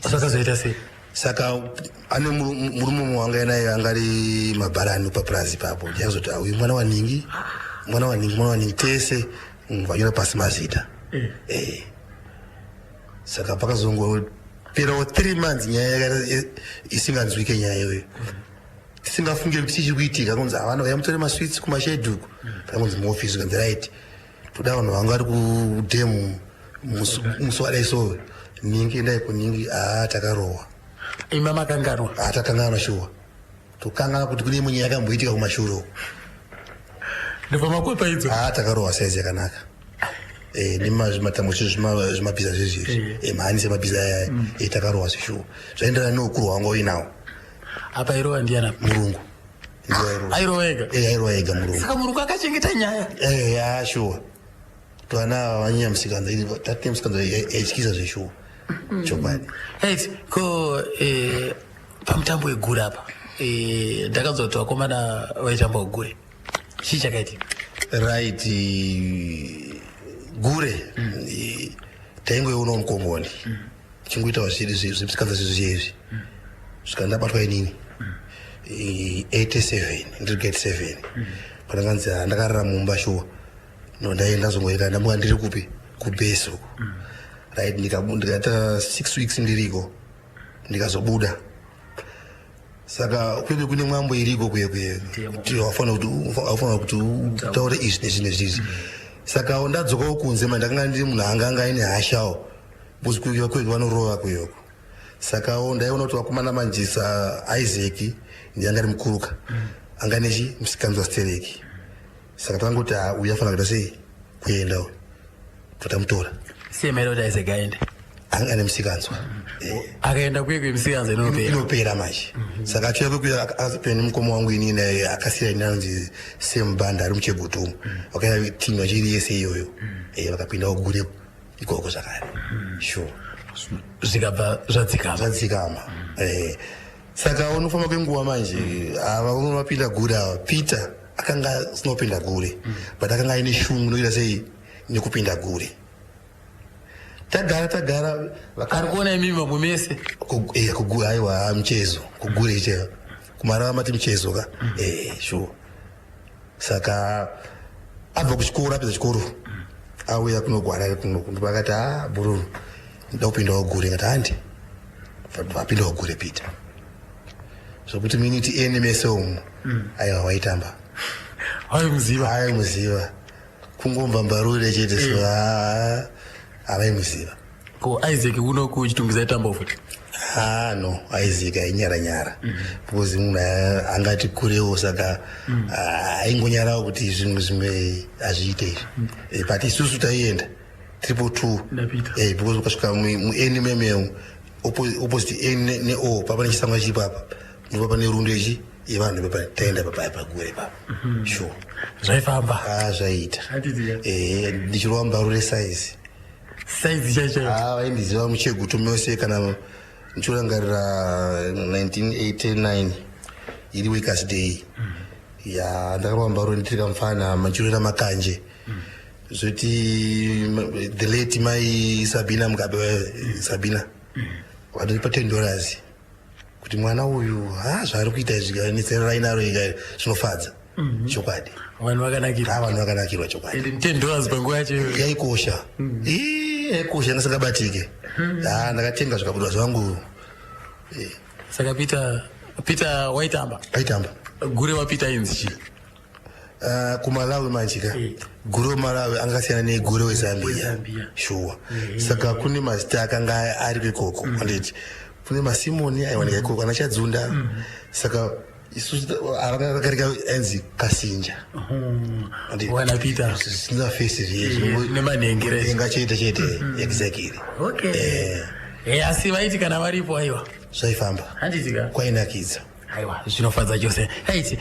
[SPEAKER 3] zvakazoita sei
[SPEAKER 4] saka ane murume mumwe wanga naye angari mabharani papurazi papo ndiyakazoti uyu mwana waningi tese vanyora pasi mazita saka pakazongoperawo 3 months nyaya yakaita isinganzwike nyaya iyoyo tisingafungiri kuti tichiri kuitika kunzi havana vaya mutore maswits kumasheduku pakunzi muofisi kanzi right toda vanhu vanga vari kudhemu musi wadaiso ningi endai kuningi takarohwa
[SPEAKER 3] ima makanganwa
[SPEAKER 4] takanganwa shuwa tokangana kuti kune imwe nyaya yakamboitika kumashure uko
[SPEAKER 3] ndobva makwepa idzo
[SPEAKER 4] takarohwa saizi yakanaka nemazvimatambo zvimabhiza zvezvizvi mhani semabhiza aya takarohwa seshuwa zvaenderana neukuru hwanga uinawo
[SPEAKER 3] apa airohwa ndiana
[SPEAKER 4] murungu
[SPEAKER 3] airohwa ega
[SPEAKER 4] airohwa ega murungu
[SPEAKER 3] saka murungu akachengeta nyaya
[SPEAKER 4] shuwa twana vanyanya musikanza tate musikanza yaityisa zveshuwa chokwadi
[SPEAKER 3] right ko pamutambo wegure apa ndakanzwa kuti vakomana vaitamba wegure chii chakaitika
[SPEAKER 4] right gure taingoionawo mukomboni chingoitawo zvimusikanza zvezvizvi svika ndabatwa inini 87 ndiri grade 7 pandakanzi ndakarara mumba shuwa ndaenda zongoita ndambonga ndiri kupi kubhesi uko right ndikaita 6 weeks ndiriko ndikazobuda saka kwebe kune mwambo iriko kuye wafanira kuti utaure izvi nezvi nezvizvi saka ndadzokawo kunze mandakanga ndiri munhu anga aine hashawo buzi kweke vanorova kuyoko saka ndaiona kuti vakomana manjisa Isaac ndianga ari mukuruka anga nechi musikanzwa Stereki saka takangoti uyu afanira kuita sei kuendawo totamutora
[SPEAKER 3] semaira kuti Isaac aende
[SPEAKER 4] anga ane musikanzwa
[SPEAKER 3] akaenda kuye musikanzwa
[SPEAKER 4] inopera manje saka achiuya kwekuya akapenda mukoma wangu inini naye akasiyira ini anonzi Sembanda ari muChegutu wakaenda timu vachiri yese iyoyo vakapindawo gure ikoko zvakare sure
[SPEAKER 3] zvikabva zvadzikama
[SPEAKER 4] saka unofamba kwenguva manje ava unovapinda gure ava Peter akanga sinopinda gure but akanga aine shungu noita sei nekupinda gure tagara
[SPEAKER 3] arikuona mimi mambo mese
[SPEAKER 4] kugura aiwa mchezo kugura iche kumara mati mchezo ka sure saka abva kuchikora pedza chikoro auya kunogwara kuno pakati buru ndopinda wagure ngati handi vapinda wagure Peter zvokuti miniti ene mese umu aiwa waitamba aimuziva kungomva mbarure chete so avaimuziva
[SPEAKER 3] ko Isaac uno kuchitungisa itamba futi
[SPEAKER 4] no Isaac ainyara because munhu angati kurewo saka aingonyarawo kuti zvimwe hazviite izvi but isusu taienda 222 because ukasvika mueni memeu opposite n ne-o papane chisamwa chipapa ndipo pane rundo ichi yevanhu taenda pagure papa sure
[SPEAKER 3] zvaifamba
[SPEAKER 4] zvaita ndichirova mbarure size
[SPEAKER 3] chaicho
[SPEAKER 4] vaindiziva mucheguto mose kana ndichorangarira 1989 iri Workers' Day ndakarova mbarure nditiri kamufana machirora makanje zvoti the late mai Sabina Mugabe Sabina wadiri pa $10 kuti mwana uyu zvaari kuita zvikanetsera inaro zvinofadza chokwadi
[SPEAKER 3] vanhu
[SPEAKER 4] vakanakirwa chokwadi
[SPEAKER 3] $10 panguva yacho
[SPEAKER 4] yaikosha yaikosha ndasingabatike ndakatenga zvikabudwa zvangu
[SPEAKER 3] saka Peter waitamba gure waPeter inzi chi
[SPEAKER 4] kumalawi manjika gure wemalawi angasiyana negure weZambia sure saka kune mazita akanga ari kwekoko anditi kune masimoni aiwanika ikoko anachadzunda saka arakarika enzi Kasinja
[SPEAKER 3] wana Peter
[SPEAKER 4] sina face
[SPEAKER 3] nemanhengere
[SPEAKER 4] chete exactly
[SPEAKER 3] asi vaiti kana varipo aiwa
[SPEAKER 4] zvaifamba
[SPEAKER 3] handitika
[SPEAKER 4] kwainakidza
[SPEAKER 3] aiwa zvinofadza chose aiti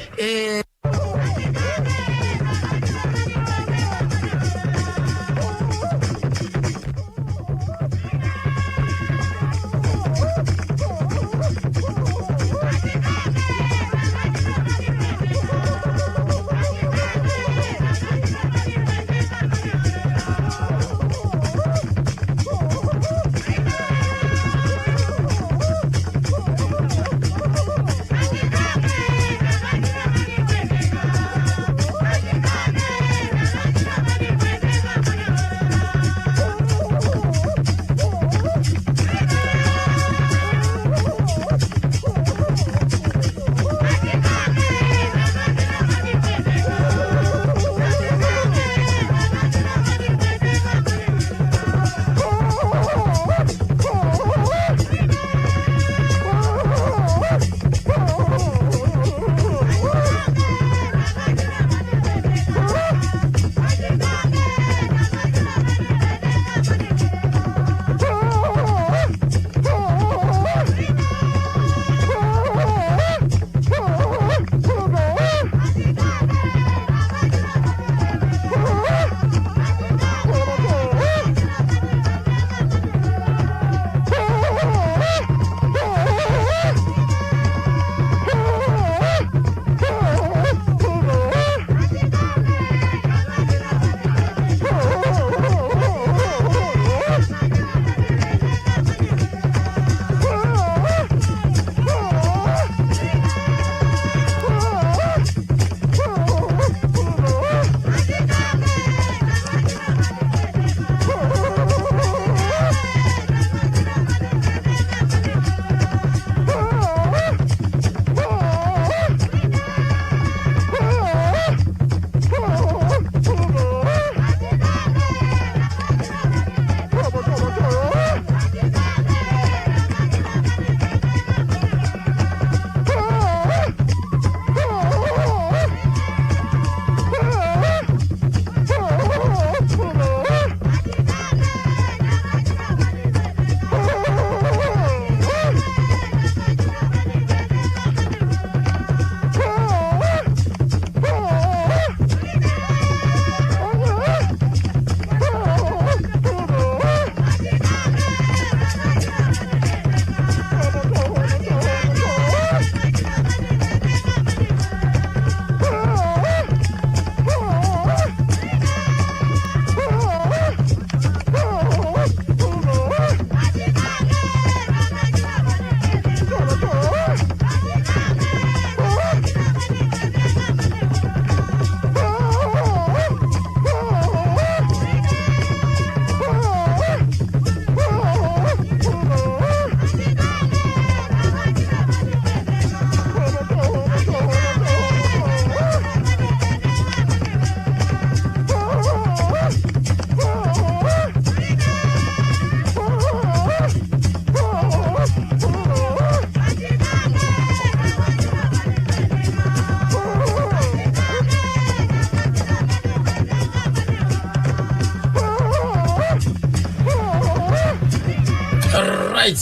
[SPEAKER 1] Right.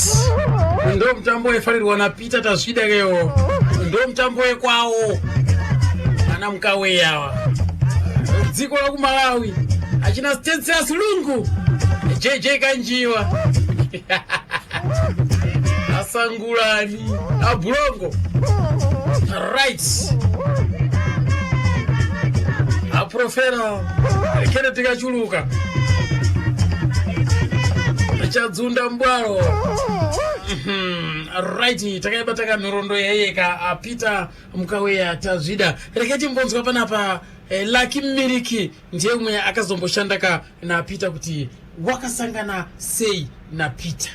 [SPEAKER 1] Ndo mtambo wefarirwa na Peter Tazvida leo. Ndo mtambo wekwawo. Ana Mkaweya awa. Dziko la Malawi. Achina Stanislas Lungu. JJ Kanjiwa. Asangulani. Abulongo. Right. Aprofera. Kenneth Kachuluka. Chadzunda mbwaro. Right, takaibataka nhorondo yayeka Peter Mkaweya Tazvida. Reketi mbonzwa panapa Lucky Miriki ndiye umwe akazomboshanda na Peter kuti wakasangana sei na Peter.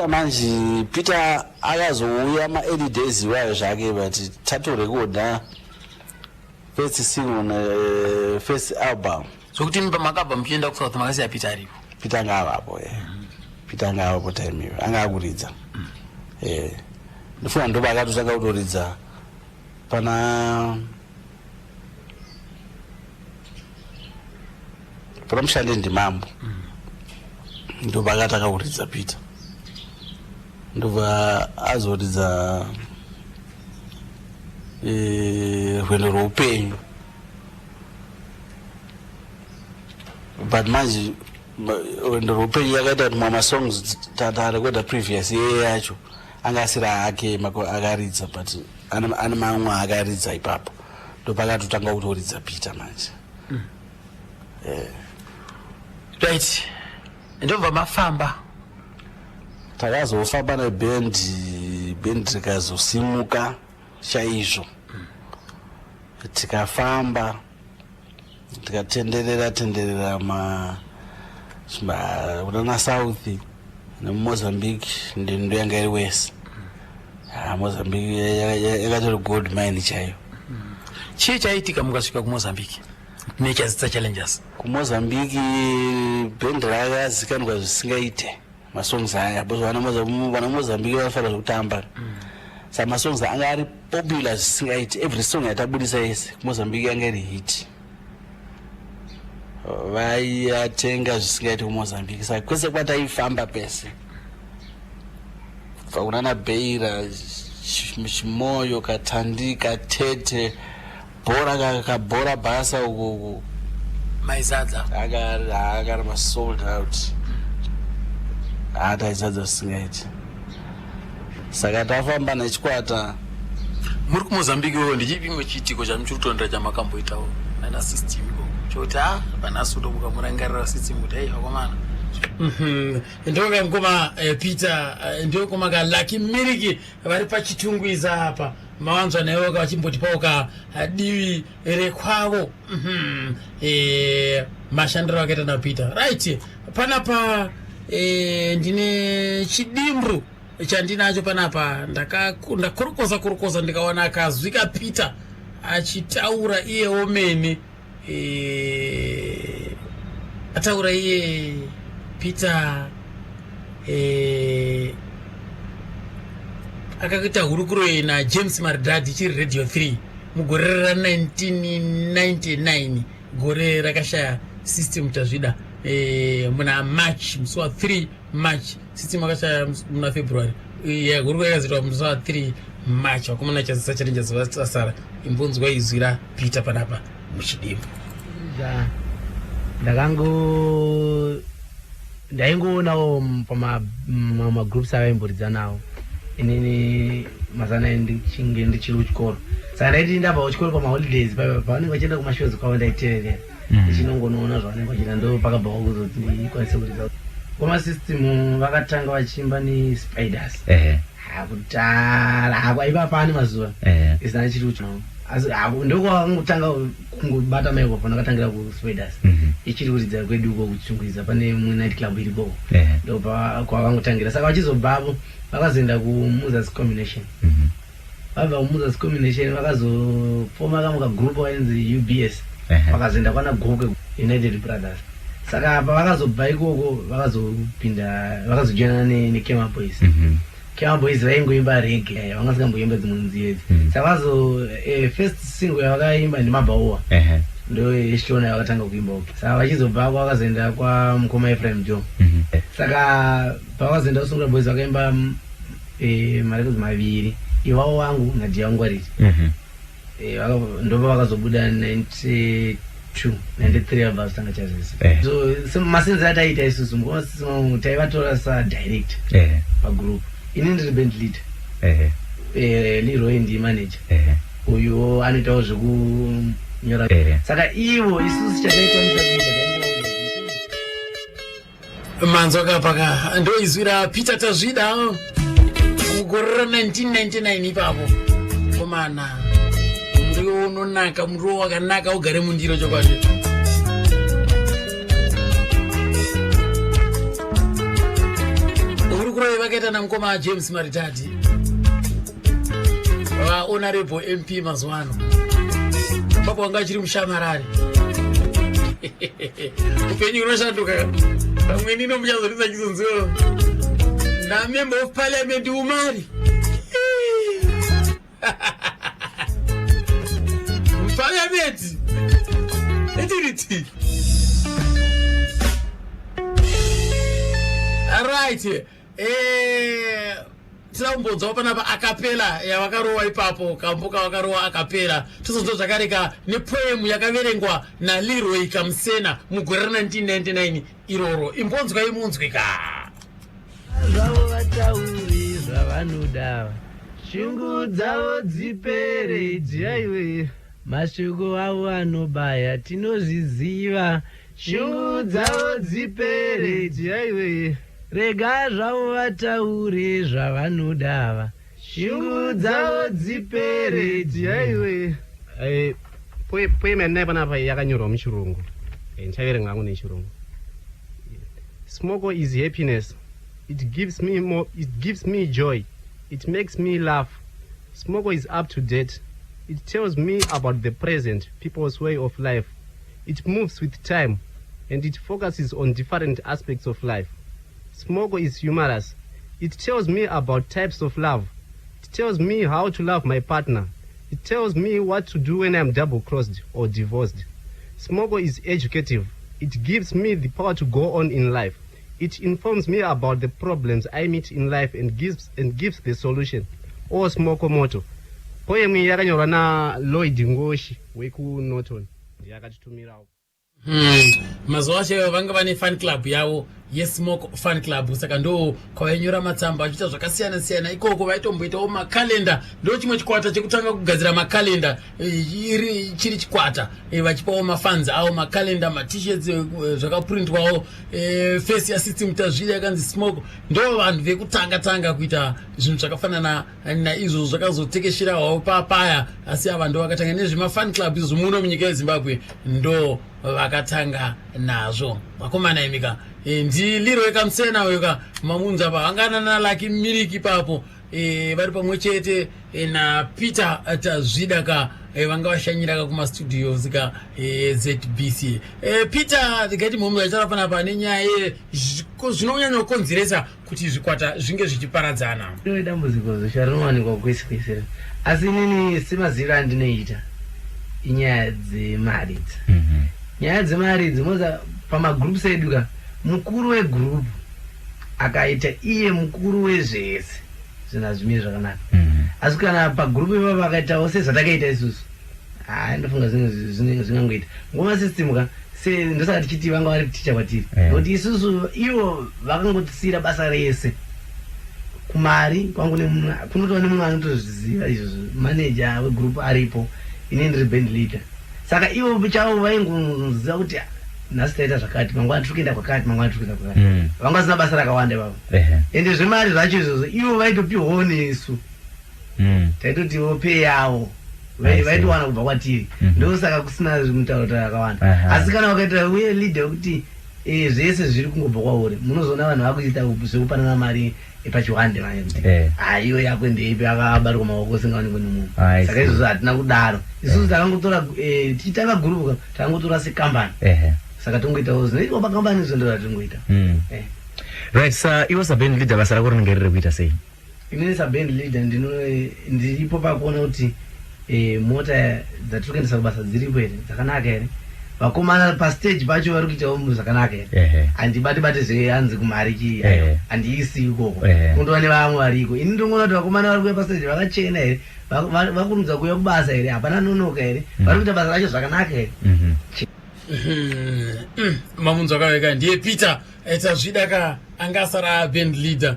[SPEAKER 5] Manje Peter akazouya ma early days wayo zvake but tato recorda first single first album.
[SPEAKER 1] So kuti makabva mchienda ku South makasi ya Peter aripo.
[SPEAKER 5] Peter ngavapo Peter ngavapo time iyo angakuridza. Ndifuna ndo bakatotanga kutoridza pana mushande ndimambo ndo bakataka kuridza Peter ndobva azoridza rwendo rweupenyu but manje rwendo rweupenyu yakaita kuti mama songs tatarekoda previous year yacho angasira hake akaridza but ana mamwe akaridza ipapo ndo pakatotanga kutoridza Peter manje.
[SPEAKER 1] Right. Ndobva mafamba
[SPEAKER 5] takazofamba neband rikazosimuka chaizvo tikafamba tikatenderera unana south nemozambique ndo yanga iri west. Mozambique yakatori gold mine chaiyo.
[SPEAKER 1] Chii chaitika mukasvika kuMozambique nechadzitsa challenges?
[SPEAKER 5] kuMozambique band rakazikanwa zvisingaite masongs aya because vana Mozambique vanofanira kutamba. Saka masongs anga ari popular zvisingaite. Every song yatabudisa yese kuMozambique yanga iri hit. Vaiatenga zvisingaite kuMozambique. Saka kwese kwataifamba pese kubva kunana Beira, Chimoyo, Katandika, Tete, bhora kabhora basa uko
[SPEAKER 1] Maizadza
[SPEAKER 5] akari sold out. Ataizadza zvisingaite. Saka tafamba nechikwata.
[SPEAKER 1] Muri kuMozambique wewe ndichipimwe chiitiko chamuchirutondera chamakamboitawo nana system iko choti vanasudo mukamurangarira system kuti hey akomana. Ndoka ngoma Peter ndokoma ka Lucky Miriki vari pachitungwiza apa mawanzwa nayo kachimboti pauka divi rekwavo. Mashandiro akaita na Peter. Right, panapa ndine chidimbru chandinacho panapa ndakurukoza ndikaona akazwika Peter achitaura iye omene ataura iye Peter akakuita hurukuro na James Maridadi chiri Radio 3 mugore ra 1999 gore rakashaya system Tazvida muna March musi wa 3 March system akashaya muna February hurukuro yakazitwa musi wa 3 March wakomana chazisa challenges vasara imbonzwa izwira Peter panapa muchidimbu
[SPEAKER 6] ndaingoonawo pamagroups avaimboridza nawo inini mazana ndichinge ndichiri kuchikoro saka ndaiti ndabva kuchikoro pamaholidays pavanenge vachienda kumashows kwavo ndaitererera ndichinongonoona zvavanenge vachiita ndo pakabvawo kuzoti ikwanise kuridza kwamasystem vakatanga vachiimba neSpiders hakutara aiva pane mazuva isina chiri kuchikoro asi ndokwangotanga kungobata microphone akatangira kuSpiders ichiri kuridza kwedu uko kuchungwiza pane night club iripo ndo kwavangotangira saka vachizobvapo vakazoenda kuMusers Combination. Vabva kuMusers Combination vakazofoma kamwe kagroup wainzi UBS vakazoenda kwana Goke United Brothers. Saka pavakazobva ikoko vakazojoinana neKema Boys. Kema Boys vaingoimba reggae vangasingamboimba dzimwe nziyo idzi. Saka first single yavakaimba ndemabhaua ndo Eshona yakatanga kuimba uke. Saka vachizobva kwakazoenda kwa Mukoma Ephraim Joe. Saka pavakazoenda kuSungura Boys vakaimba marekodzi maviri. Iwavo wangu naDia Ngwariri. Ndobva vakazobuda 92 93 abva zitanga chazisi. So masenzi ataita isusu Mukoma taivatora sadirect pagroup. Ini ndiri band leader. Leroy ndi manager. Uyo anoitawo zvekunyora. Saka ivo isusu chataikwanisa kuita
[SPEAKER 1] manzo kapaka ndo izwira Peter Tazvida mugore 1999 ipapo. Komana muriwo unonaka, muriwo wakanaka, ugare mundiro chokwadi. Urukuro vakaita naMukoma James Maritati honorable MP mazuano. Baba wanga achiri mushamarari. Upenyu unoshanduka. Pamweni nomuchazorisa chizunziro. Na member of parliament umari. Parliament. Etiriti. All right. Tinombodzawo panapa akapela yavakarowa ipapo, kambuka vakarowa akapela. Tozonzwa zvakareka nepoemu yakaverengwa naLeroy Kamsena mugore 1999 iroro. Imbonzwa imunzwika.
[SPEAKER 6] Zvavo vatauri zvavanoda, shungu dzavo dzipere dzaiwe, mashoko avo anobaya tinozviziva, shungu dzavo dzipere dzaiwe. Rega zvavo vataure zvavanoda, shungu dzavo dzipere dzaiwe.
[SPEAKER 7] Poem yandinayo panapa yakanyorwa muchirungu. Ndichaverenga hangu nechirungu. Smoko is happiness. It gives me joy. It makes me laugh. Smoko is up to date. It tells me about the present, people's way of life. It moves with time, and it focuses on different aspects of life. Smoko is humorous. It tells me about types of love. It tells me how to love my partner. It tells me what to do when I'm double-crossed or divorced. Smoko is educative. It gives me the power to go on in life. It informs me about the problems I meet in life and gives the solution. Or Smoko motto. Poem yakanyorwa na Lloyd Ngoshi weku Norton. Yakatitumirawo.
[SPEAKER 1] Mazuva acho vanga vane fan club yavo yeSmoko fan club. Saka ndo kwavainyora matsamba achiita zvakasiyana siyana. Ikoko vaitomboitawo makalenda. Ndo chimwe chikwata chekutanga kugadzira makalenda chiri chikwata. Vachipawo mafans avo makalenda, t-shirts zvakaprintwawo face yasystem Tazvida yakanzi Smoko. Ndo vanhu vekutanga tanga kuita zvinhu zvakafanana naizvo zvakazotekesherawo papaya. Asi ava ndo vakatanga nezvemafan club izvo muno munyika yeZimbabwe ndo vakatanga nazvo. Vakomana emika ndi Leroy Kamsena weka mamunza pa angana na Lucky Miliki papo vari pamwe chete na Peter Tazvida ka vanga vashanyira kuma studios ka ZBC. Peter tikati munhu achara pana nenyaya zvinonyanya kukonzeresa kuti zvikwata zvinge zvichiparadzana.
[SPEAKER 6] Ndo dambudziko zvarinwanikwa kwese. Asi nini simazira ndinoita inyaya dzemari. Nyaya dzemari dzimoza pamagroups edu ka mukuru wegroup akaita iye mukuru wezvese zvina zvimwe zvakanaka. Asi kana pagroup ipapo akaitawo sezvatakaita isusu, ndofunga zvingangoita ngoma system ka ndosaka tichiti vanga vari ticha kwatiri nokuti isusu ivo vakangotisira basa rese kumari kwangu kunotova nemunhu anotozviziva izvozvo, manager wegroup aripo, ine ndiri band leader. Saka ivo chavo vaingoziva kuti nhasi taita zvakati, mangwana tiri kuenda kwakati, mangwana tiri kuenda kwakati. Vanga vasina basa rakawanda ipapo. Ende zvemari zvacho izvozvo ivo vaitopiwawo nesu, taitotiwo pay yavo vaitowana kubva kwatiri. Ndosaka kusina mutauro yakawanda. Asi kana wakaita uye leader wekuti zvese zviri kungobva kwauri, munozoona vanhu vakuita zvekupanana mari pachiwande iwe yako ndeipi akabatwa maoko usingaonekwe nemunhu. Saka izvozvo hatina kudaro isusu. Takangotora tichitanga gurupu takangotora sekambani. Saka tongoitawo zvinoitwa pakambani izvo ndo zvatingoita.
[SPEAKER 8] Right, sa iwe saband leader basa rako rinenge riri kuita sei?
[SPEAKER 6] Inini saband leader ndiripo pakuona kuti mota dzatiri kuendesa kubasa dziripo here dzakanaka here vakomana pastage pacho vari kuitawo munhu zvakanaka here handibati zveanzi kumariki handiisi ikoko kundova nevamwe variko ini ndingoona kuti vakomana vari kuuya pastage vakachena here vakurumidza kuuya kubasa here hapana nonoka here vari kuita basa racho zvakanaka here
[SPEAKER 1] mamunzo akaveka ndiye Peter tazvidaka anga asara band leader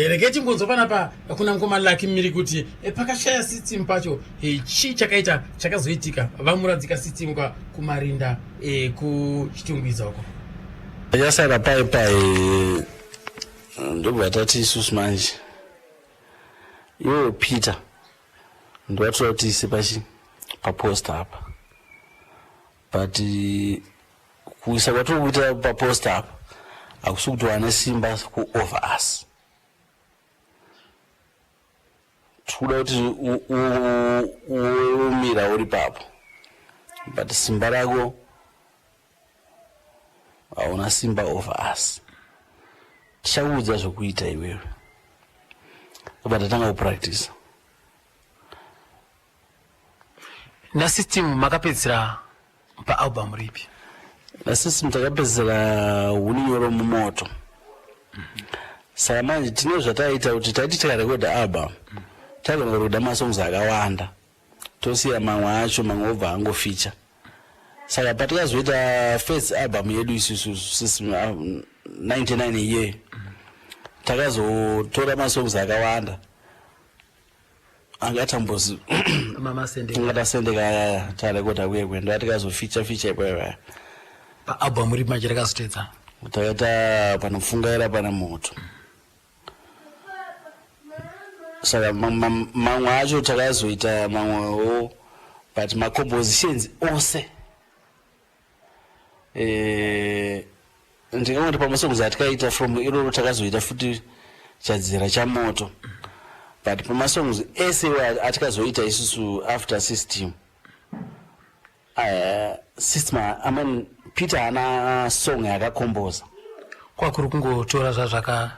[SPEAKER 1] regai timbonzo panapa kuna ngoma laki miri kuti pakashaya system pacho chii chakaita chakazoitika vamuradzika system kumarinda kuchitungwiza uko
[SPEAKER 5] yasara pai ndobva tati isusu manje iwo Peter ndowatira kuti ise paposta apa but kuisa kwatiri kuita paposta apa akusi kuti wane simba over us tikuda kuti umira uri papo but simba rako hauna simba over us tichakuudza zvokuita iwewe but tatanga kupractice
[SPEAKER 1] nasystem makapedzera paalbum ripi
[SPEAKER 5] nasystem takapedzera uninyoro mumoto saka manje tine zvataita kuti taiti tikarekodha album tagona kurekodha masongs akawanda tosiya mamwe acho mamwe obva angofeature saka patikazoita first album yedu isusu system 99 year takazotora masongs akawanda angatambozi angatasendeka yaya tarekodha kuye kwenda tikazofeature ipayo
[SPEAKER 1] paalbum ripi manje rakazotedza
[SPEAKER 5] takaita panofungaira pana moto saka mamwe acho takazoita mamwewo but macompositions ose ndingangoti pamasongs atikaita from iroro takazoita futi chadzira chamoto but pamasongs ese atikazoita isusu after system Peter ana song yakakomboza
[SPEAKER 1] kwakuri kungotora zvazvaka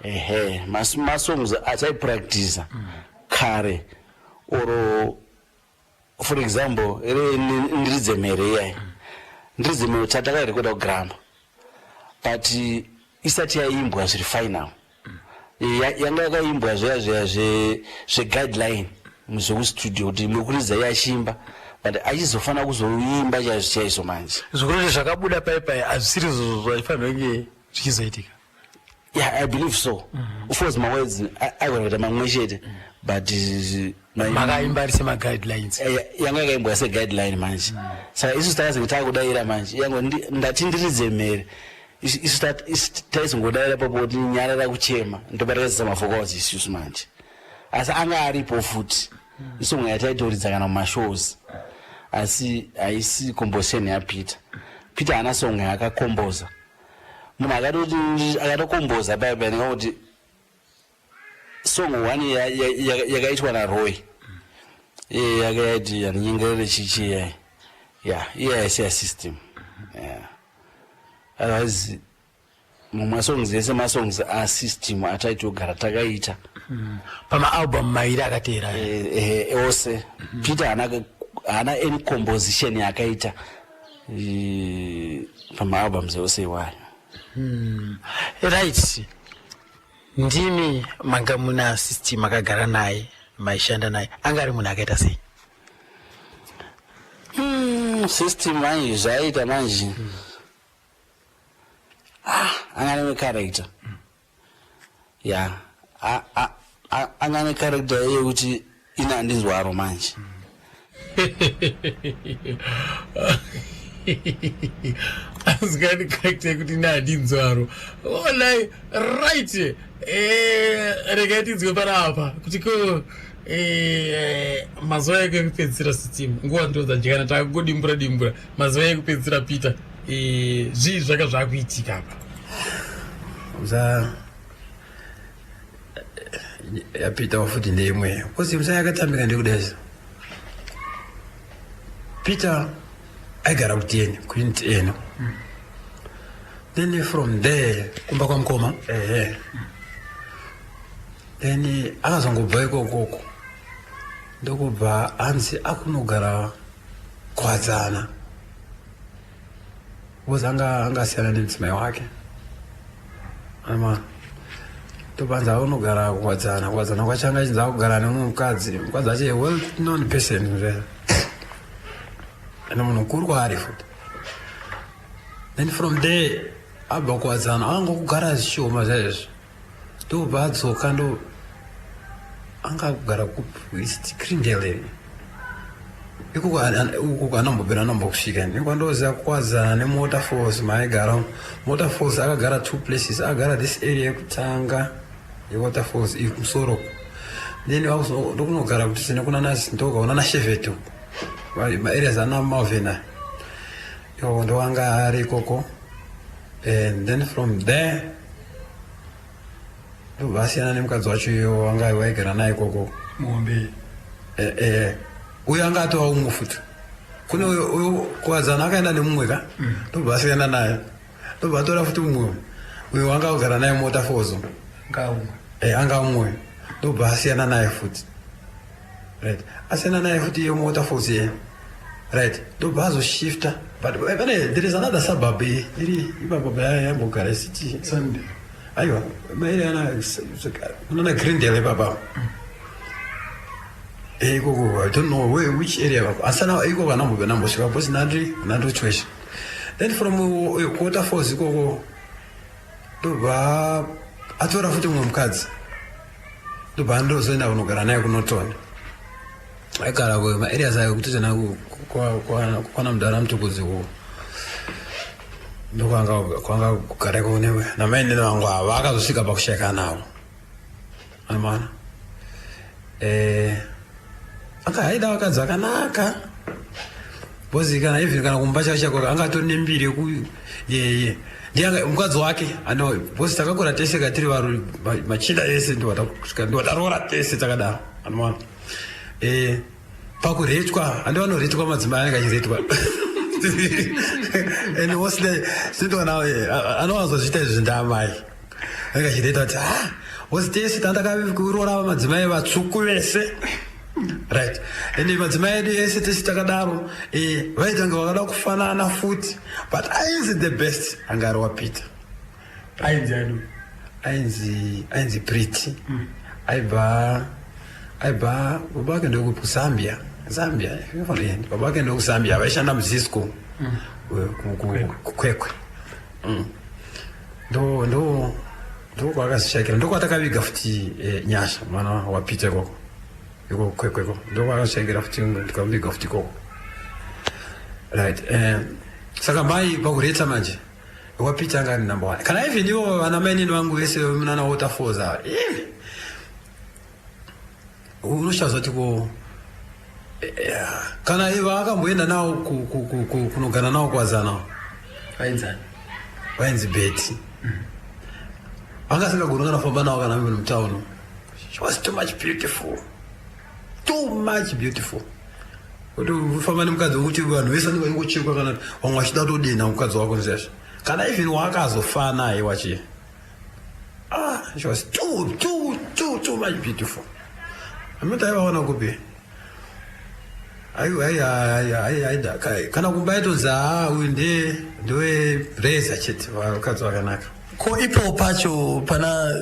[SPEAKER 5] masongs ataipractice kare oro for example ndiridze mere iyai ndiridze mere tatakarekoda kugirama but isati yaimbwa zviri final yanga yakaimbwa zveya zveguideline muzvekustudio kuti mukuridza yachimba but achizofanira kuzoimba chaizvo manje
[SPEAKER 1] zvokuti zvakabuda paipai hazvisiri zvaifanira kunge zvichizoitika
[SPEAKER 5] I believe so of course my words agonaita mamwe chete but
[SPEAKER 1] makaimba ari semaguidelines
[SPEAKER 5] yanga yakaimbwa seguideline manje saka isusu takazi takudaira manje yango ndati ndiridze mere isu taizongodaira papo kuti nyara rakuchema ndopatakazisa mafocals isusu manje asi anga aripo futi isongo yataitoridza kana mumashows asi haisi composition yaPeter haana song yakakomboza munhu akatokomboza paipai ndingakuti song 1 yakaitwa naRoy yakaiti yaninyengerere chichi iyai iya yaisi yasystem otherwise mumasongs ese masongs asystem ataitogara takaita
[SPEAKER 1] pamaalbum mairi akateera
[SPEAKER 5] ose Peter haana any composition yakaita pamaalbums ose iwayo
[SPEAKER 1] right ndimi manga muna system akagara naye maishanda naye anga ari munhu akaita sei
[SPEAKER 5] system manje zvaita manje anga ne character anga ne character yekuti ina ndinzwaro manje
[SPEAKER 1] azikani character yekuti ina handinzwaro olai right regai tinzwe panapa kuti ko mazuva ekupedzisira system nguva ndodzadyakana takangodimbura mazuva ekupedzisira Peter zvii zvaka zvakuitika apa
[SPEAKER 2] yapita futi ndimwe kosi musaya akatambika ndikudai Peter aigara kutieni kuinti eno then from there
[SPEAKER 1] kumba kwa mkoma
[SPEAKER 2] then akazongobva ikokoko ndokubva anzi akunogara kwadzana because angasiyana nemudzimai wake ama tobanza unogara kwadzana kwacho angachinza kugara nemumwe mukadzi ache well known person ane munhu mukuru kwaari futi. Then from there abva kwadzana angokugara zvishoma zvaizvo ndobva adzoka ndo angakugara kueast Crindale ikuko anambobera anambokusvika nekwandoziva kwadzana neMotorforce maaigara. Motorforce akagara 2 places, akagara this area yekutanga yeWaterforce ikumusoro, then ndokunogara kuti sine kunana Zintoka unana Sheveto maareas ana Malvina ndowanga ari ikoko. And then from there ndobvasiyana nemukadzi wacho iyo wanga waigara naye ikoko
[SPEAKER 3] Muombe.
[SPEAKER 2] uyo anga atova umwe futi. Kune uyo kwadzana akaenda nemumwe ka ndobvasiyana naye ndobva atora futi umwe uyo wanga kugara naye Motorforce anga umwe ndobva asiyana naye futi, right? Asiyana naye futi iyo Motorforce ye, right? Ndobva azoshifta but there is another suburb iri ibaba yambogara city Sunday aiwa mairi ana Crindale baba ikoko. I don't know which area asana ikoko anambosvika because nandri church. Then from Waterforce ikoko ndobva atora futi mumwe mukadzi ndobva ndozoenda kunogara naye kuNorton. Aigara maareas ayo kutozana kwana mudhara mutukudzi ndokwanga kugara iko namaine vangu ava akazosvika pakusheka navo amana. Akahaida vakadzi vakanaka bozi kana even kana kumba chako angatori nembiri yeye mukadzi wake ano bosi takakura tese katiri varu machinda ese ndowatarora tese takadaro anomana. Pakuretwa handi vanoretwa madzimai anenge achiretwa and mostly sindona anowanzozviita izvi ndamai anenge achiretwa kuti bosi tese tandakakurora madzimai vatsvuku vese, right? And madzimai edu ese tese takadaro vaitanga vakada kufanana futi but ainzi the best anga ari waPeter. Ainzi Pretty. Aibva baba vake ndokuZambia baba vake ndokuZambia vaishanda muZisco kukwekwe ndo kwakazvishakira ndokwatakaviga futi Nyasha mwana waPeter koko kwekweko ndokwakazvishakira futi ndikamuviga futi koko, right? Saka mai pakuretsa manje waPeter anga ari number 1 kana even ivo vana mainini vangu vese munana Waterforce ava unoshazva kuti kana iva akamboenda nawo kunogara nawo kwadzana vainzi Betty angasingagoni kana famba nawo kana mune mutauni. She was too much beautiful kuti ufamba nemukadzi wokuti vanhu vese vanongochekwa kana vamwe vachida todena mukadzi wako nzezvo kana even waakazofa naye wachi she was too much beautiful. Amutaivaona kupi aida kana kumba itonza uyu ndeweReza chete vakadzi vakanaka.
[SPEAKER 3] Ko ipo pacho pana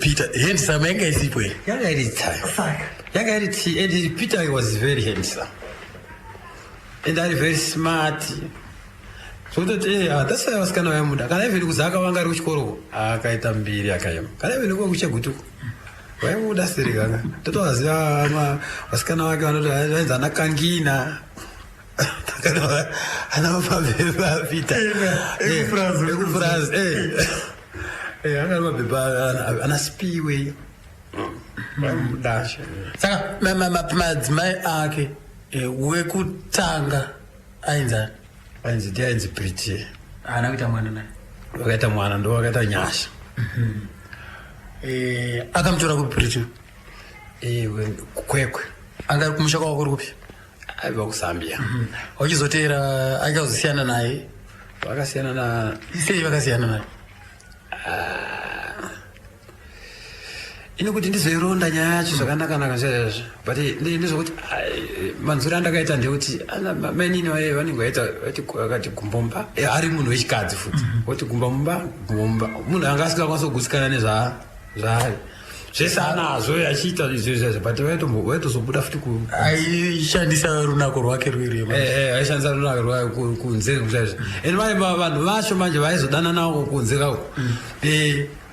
[SPEAKER 3] Peter handsome yanga isipo here.
[SPEAKER 2] Yanga iri and Peter was very handsome and very smart. So that that's why I was kana vamuda kana even kuzaka vanga ri kuchikoro akaita mbiri akaema kana even kuchegutuko vaimuda siri kanga totovaziva vasikana vake vanoti vainzi ana Kangina anamabhebha Peter ekufrance angari mabhebha ana Spiwe
[SPEAKER 3] saka madzimai ake wekutanga ainzani
[SPEAKER 2] ainzi Pretty
[SPEAKER 3] haana kuita mwana naye
[SPEAKER 2] vakaita mwana ndo vakaita Nyasha.
[SPEAKER 3] Akamutora kupi Pretty?
[SPEAKER 2] Kwekwe
[SPEAKER 3] anga kumusha kwako kuri kupi?
[SPEAKER 2] aiva kuZambia.
[SPEAKER 3] Wachizotera akazosiyana naye
[SPEAKER 2] vakasiyana na
[SPEAKER 3] sei vakasiyana naye
[SPEAKER 2] inokuti ndizoironda nyaya yacho zvakanaka sezvo but ndizokuti manzuri andakaita ndekuti mainini vaye vanenge vakati gumbomba ari munhu wechikadzi futi kuti gumbomba munhu anga asingakwanisa kugutsikana nezvaari zvese anazvo achiita izvozvo but vaitozobuda futi
[SPEAKER 3] aishandisa runako rwake
[SPEAKER 2] aishandisa runako rwake kunze kuzvaizvo and vanhu vacho manje vaizodana navo kunze kako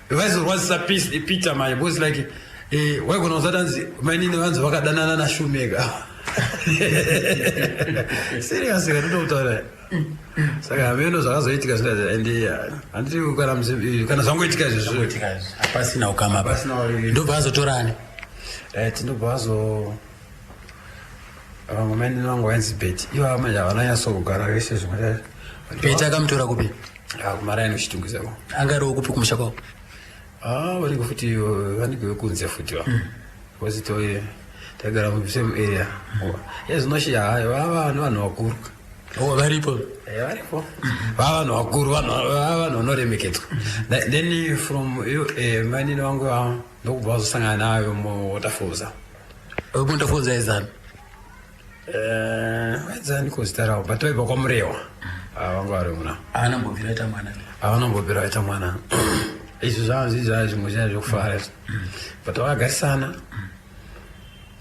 [SPEAKER 2] vaizorwadzisa Peter manje because like waigona kuzatanzi mainini vanzi vakadanana naShoemaker serious ndinokutaura saka hameno zvakazoitika zvinoizvo and handiti kana zvangoitika izvozvo
[SPEAKER 3] hapasina ukama ndobva azotorani
[SPEAKER 2] right ndobva azo vamwe mainini vangu vainzi Beti ivo manje havananyatsogara vese zvimwe
[SPEAKER 3] Beti akamutora kupi
[SPEAKER 2] kumaraini uchitungizako
[SPEAKER 3] angariwo kupi kumusha kwavo
[SPEAKER 2] vanenge futi vanenge vekunze futi vazitoye tagara musame area yazvinoshiya hayo vava vanhu vakuru
[SPEAKER 3] varipo
[SPEAKER 2] vava vanhu vakuru vava vanhu vanoremekedzwa then from mainini vangu ndokubva vazosangana nayo muwaterfalls
[SPEAKER 3] muwaterfalls aizani
[SPEAKER 2] vaizani kozita ravo but vaibva kwamurewa vangu vari muna
[SPEAKER 3] havanambobvira
[SPEAKER 2] vaita mwana izvo zvazvizva zvimwe zvinaa zvokufara but vakagarisana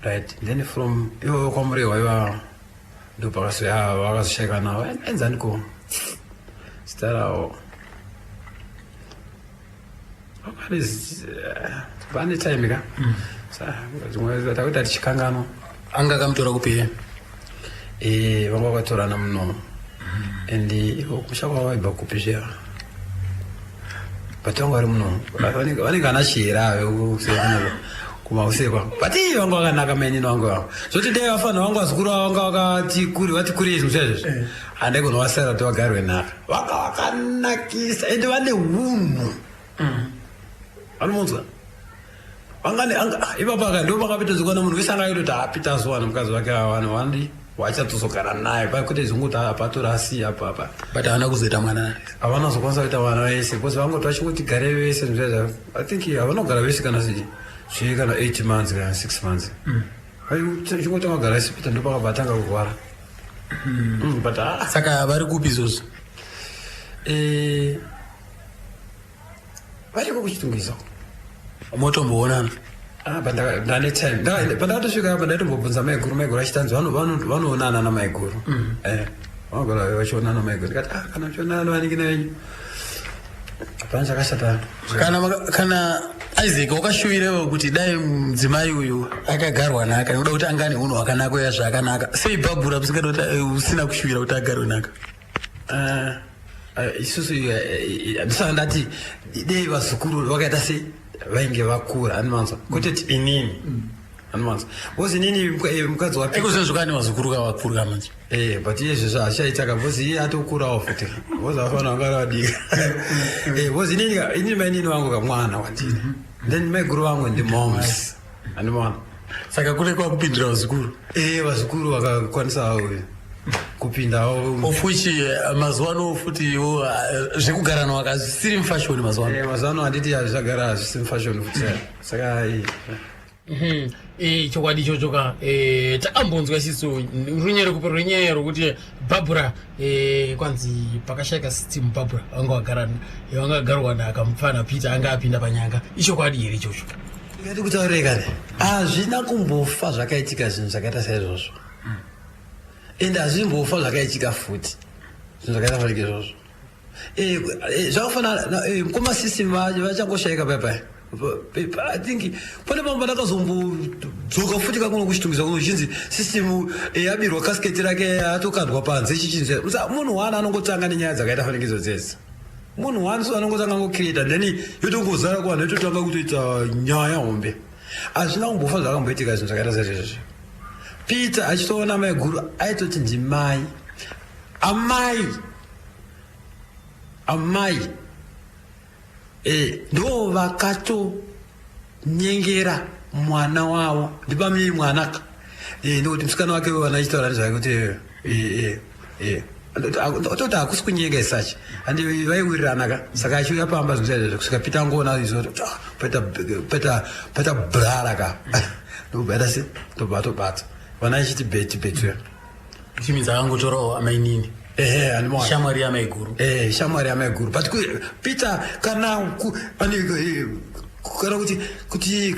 [SPEAKER 2] right then from ivo kwamurewa iva ndopakasoya vakazoshayika navo enzaniko zita ravo pane time ka zvimwe takuita tichikangano
[SPEAKER 3] anga akamutora kupi
[SPEAKER 2] vanga vakatorana muno and ivo kumusha kwavo vaibva kupi zviya but vanga vari muno vanenge anachera kumausekwa but vanga vakanaka mainini vangu vavo zvoti dai vafanha vangu vazukuru vanga vati kurei zvinhu zvaizvozvo handaigona vasara kuti vagari venhaka vanga vakanakisa ende vane hunhu vanomunzwa ipapa ndo vakapitozikwana munhu wese anga aitoti apita zuwana mukadzi wake vanhu vandi vachatozogara naye pakuti zvinguti apatora asiya apapa
[SPEAKER 3] but havana kuzoita mwana
[SPEAKER 2] havana zokwanisa kuita vana vese bcause vangoti vachingoti gare vese zvinhu I think havanogara vese kana kana 8 months kana 6 months chingoti vagara vese pita ndopakabva atanga kurwara but
[SPEAKER 3] saka vari kupi izvozvo
[SPEAKER 2] variko kuchitungisa
[SPEAKER 3] motomboonana
[SPEAKER 2] ndane time pandakatosvika apa ndaitombobvunza maiguru achitanzi vanoonana namaiguru vanogara vachionana namaiguru ndikati kana uchionana vaniki navenyu hapana chakashata
[SPEAKER 3] kana Isaac wakashuvirewo kuti dai mudzimai uyu akagarwa naka nekuda kuti angane unhu hwakanaka uya zvakanaka sei bhabhura usina kushuvira kuti agarwe naka
[SPEAKER 2] isusu ndisaka ndati dei vazukuru vakaita sei vainge vakura anomanzwa kutoti inini anomanzwa bcause inini mukadzi wake
[SPEAKER 3] ekuzvezvokani vazukuru kavakuru kamanje
[SPEAKER 2] but izvezvo hazvichaitaka bcause iye atokurawo futi bcause vafana vangari vadika bcause inini mainini vangu kamwana wandini then maiguru vangu ndimoms andimona
[SPEAKER 3] saka kune kwakupindira vazukuru
[SPEAKER 2] vazukuru vakakwanisa kupindawo
[SPEAKER 3] ofuchi mazuva ano futi zvekugara nawo akazvisiri mufashoni mazuva ano
[SPEAKER 2] mazuva ano handiti hazvagara hazvisi mufashoni futi saka
[SPEAKER 1] chokwadi ichochoka takambonzwa isiso runyero rokuti bhabhura kwanzi pakashayika system bhabhura vanga vagarwa nakamufana Peter anga apinda panyanga ichokwadi here ichocho
[SPEAKER 2] ngati kutaurekane hazvina kumbofa zvakaitika zvinhu zvakaita saizvozvo ende hazvimbofa zvakaitika futi zvinhu zvakaita fanike izvozvo zvakafanana kumasystem vachangoshayika paipai I think pane pamba ndakazombozoka futi kakuno kuchitungisa kuno chinzi system yabirwa kasiketi rake atokandwa panze chichinzi munhu wani anongotanga nenyaya dzakaita fanikidzo dzese munhu wani so anongotanga ngocreata then yotongozara kuvanhu yototanga kutoita nyaya hombe hazvina kumbofa zvakamboitika zvinhu zvakaita saizvozvo Peter achitoona maiguru aitoti ndimai amai ndo vakatonyengera mwana wavo ndipamii mwanaka ndokuti musikana wake vana achitaura nezvake kuti tota akusi kunyenga isachi andi vaiwirirana ka saka achiuya pamba zvinhu kusvika pita ngona izvo peta brara ka ndobata se tobata vana ichiti betuya
[SPEAKER 3] chimidza akangotorawo amainini
[SPEAKER 2] animwa
[SPEAKER 3] shamwari yamaiguru
[SPEAKER 2] shamwari yamaiguru but peter kana kuti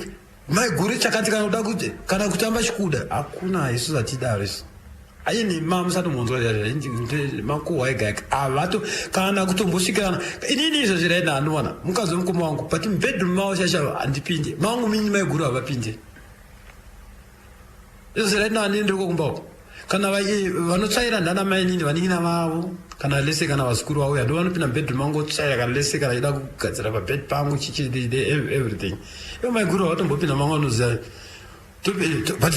[SPEAKER 2] maiguru chakati kana kutamba chikuda hakuna isu zatidaro isu aini musati munzwa makuhwa ega avato kana kutombosvikirana inini izvo zviraina anoona mukadzi wemukoma wangu but mubedroom mavo shasha handipinde mangu mini maiguru havapinde izvo zviraina handini ndiri kokumbako kana vanotsvaira ndana mainini vanin'ina vavo kana lese kana vazukuru vauya ndo vanopinda mubedroom vangu otsvaira kana lese kana ida kugadzira pabed pangu everything ivo maiguru havatombopinda mangu anoziva but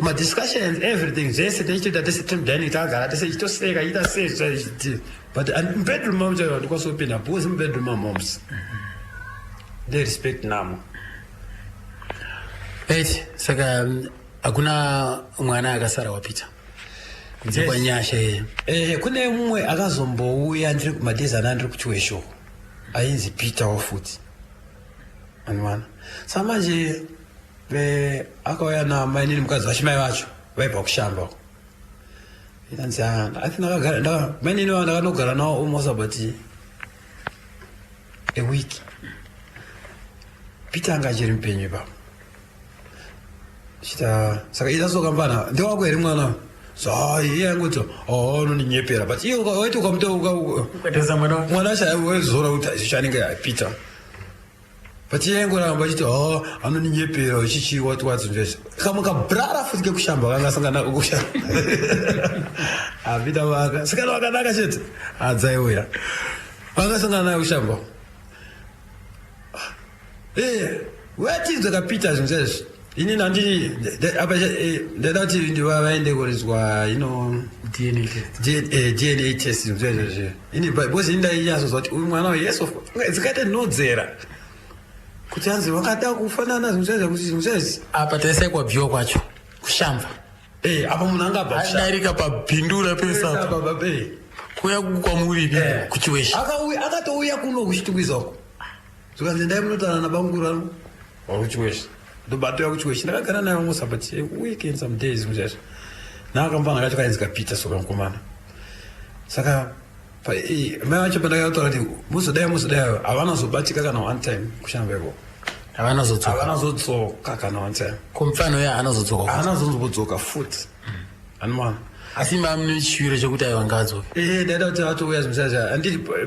[SPEAKER 2] madiscussions everything zvese teichitoita tese dining tagara tese ichitoseka ita sei but mubedroom mamo chaiva ndikwanisa kupinda because mubedroom mamoms nderespect namo
[SPEAKER 3] right saka hakuna mwana akasara wapita kunze kwanyasha
[SPEAKER 2] kune mumwe akazombouya ndiri kumadezana ndiri kuchiwesho ainzi Peter wafuti anwana samanje akauya namainini mukadzi vachimai vacho vaibva kushamba mainini vavo ndakanogara navo almost about a week Peter anga achiri mupenyu ipapo saka idasoka mbana ndewako here mwana iye angoti unondinyepera but iye waiti mwana achawezora kuti chanenge Peter but iye angoramba achiti anondinyepera uchichiwatiwatsi kamukabrara futi kekushamba kangasangana kushamba Peter vaka sikana vakanaka chete adzaiuya vangasangana naye kushamba watinzwa kaPeter zvinhu zvezvi ini nandii ndada kuti vaende kurizwa DNA test zvezvezve ini because ini ndainyazozva kuti uyu mwana yesu dzikaite nodzera kuti anzi vakada kufanana zvinhu zvezve kuti zvinhu zvezvi
[SPEAKER 3] apa taisai kwabviwa kwacho kushamba
[SPEAKER 2] apa munhu angabva
[SPEAKER 3] adarika pabhindura pesapa kuya kwamuri kuchiwesha
[SPEAKER 2] akatouya kuno kuchitukwizako zvikanzi ndai munotana nabanguru wakuchiwesha ndobatoya kuchiwesha ndakagara naye almost about a week and some days muzvezvo naakambana kacho kainzika Peter soka mukomana saka mai vacho pandakataura kuti muzodai havanazobatika kana one time kushamba iko havanazodzoka kana one time
[SPEAKER 3] komufano uya
[SPEAKER 2] haanazonzobodzoka futi animwana
[SPEAKER 3] asi mamune chiwiro chekuti aivangadzoke
[SPEAKER 2] ndaida kuti atouya zvimusazvo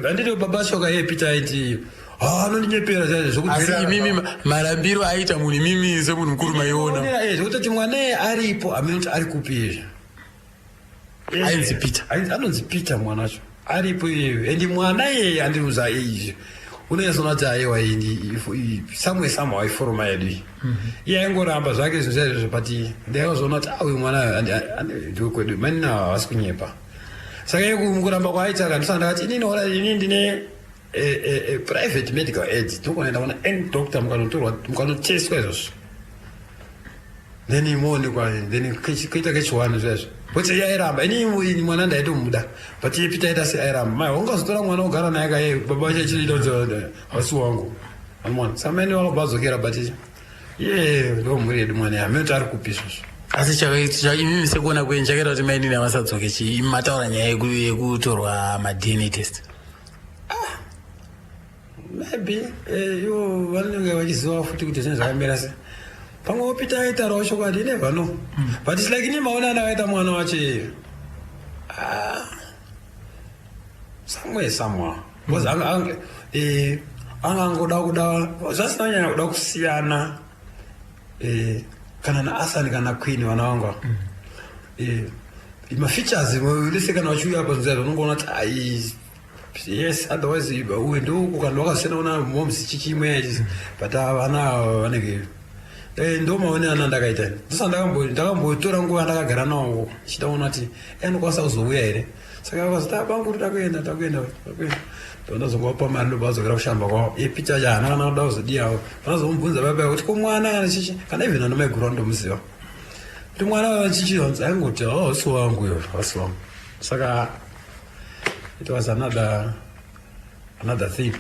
[SPEAKER 2] handiti baba shoka Peter aiti anondinyepera
[SPEAKER 3] asi imimi marambiro aita munhu imimi semunhu mukuru maiona
[SPEAKER 2] zvekutoti mwana aripo amene kuti ari kupi
[SPEAKER 3] ainzi Peter
[SPEAKER 2] anonzi Peter mwana wacho aripo iyeyo and mwana iyeye andiuza izvi unoyazona kuti aiwa somehow iforoma yedu iye aingoramba zvake zvinhu zvaizvozvo but ndaivazoona kuti uyu mwana ndikwedu manina havasi kunyepa saka iye kuramba kwaaita kandisana ndakati inini ndine private medical aid tinokonaenda kuna any doctor mukanotestwa izvozvo then imoonekwa then kuita kechiwani zvezvo kuti iye airamba ini mwana ndaitomuda but iye Peter aita se airamba mai wangazotora mwana ogara naye kaye baba vacho achiita hasi wangu anmwana saka maine vakabvadzokera but iye ndomhuri yedu mwana amene kuti ari kupi izvozvo
[SPEAKER 3] asi imimi sekuona kwenyu chakaita kuti mainini havasadzoke mataura nyaya yekutorwa ma-DNA test
[SPEAKER 2] maybe ivo vanenge vachiziva futi kuti zvinhu zvakamira se pamwe Peter aitaurawo chokwadi never know but it's like ini maonana vaita mwana wacho somehow because angangoda kuda zvasina kunyanya kuda kusiyana kana naAsani kana Queen vana vanga mafeatures lese kana vachiuya panzira unongoona kuti yes otherwise uye ndouku kana wakasiyana una moms chichimwe but vana vanenge ndo maonana ndakaita ndakambotora nguva ndakagara nawo chidaona kuti anokwanisa kuzouya here saka vakazoti banguru takuenda ndondazongova mari ndobazokera kushamba kwavo Peter acho haana kana kuda kuzodiyawo vanazomubvunza baba kuti ko mwana kana chichi kana even anomaigura ndomuziva kuti mwana chichi aingokuti hasi wangu saka it was another thing.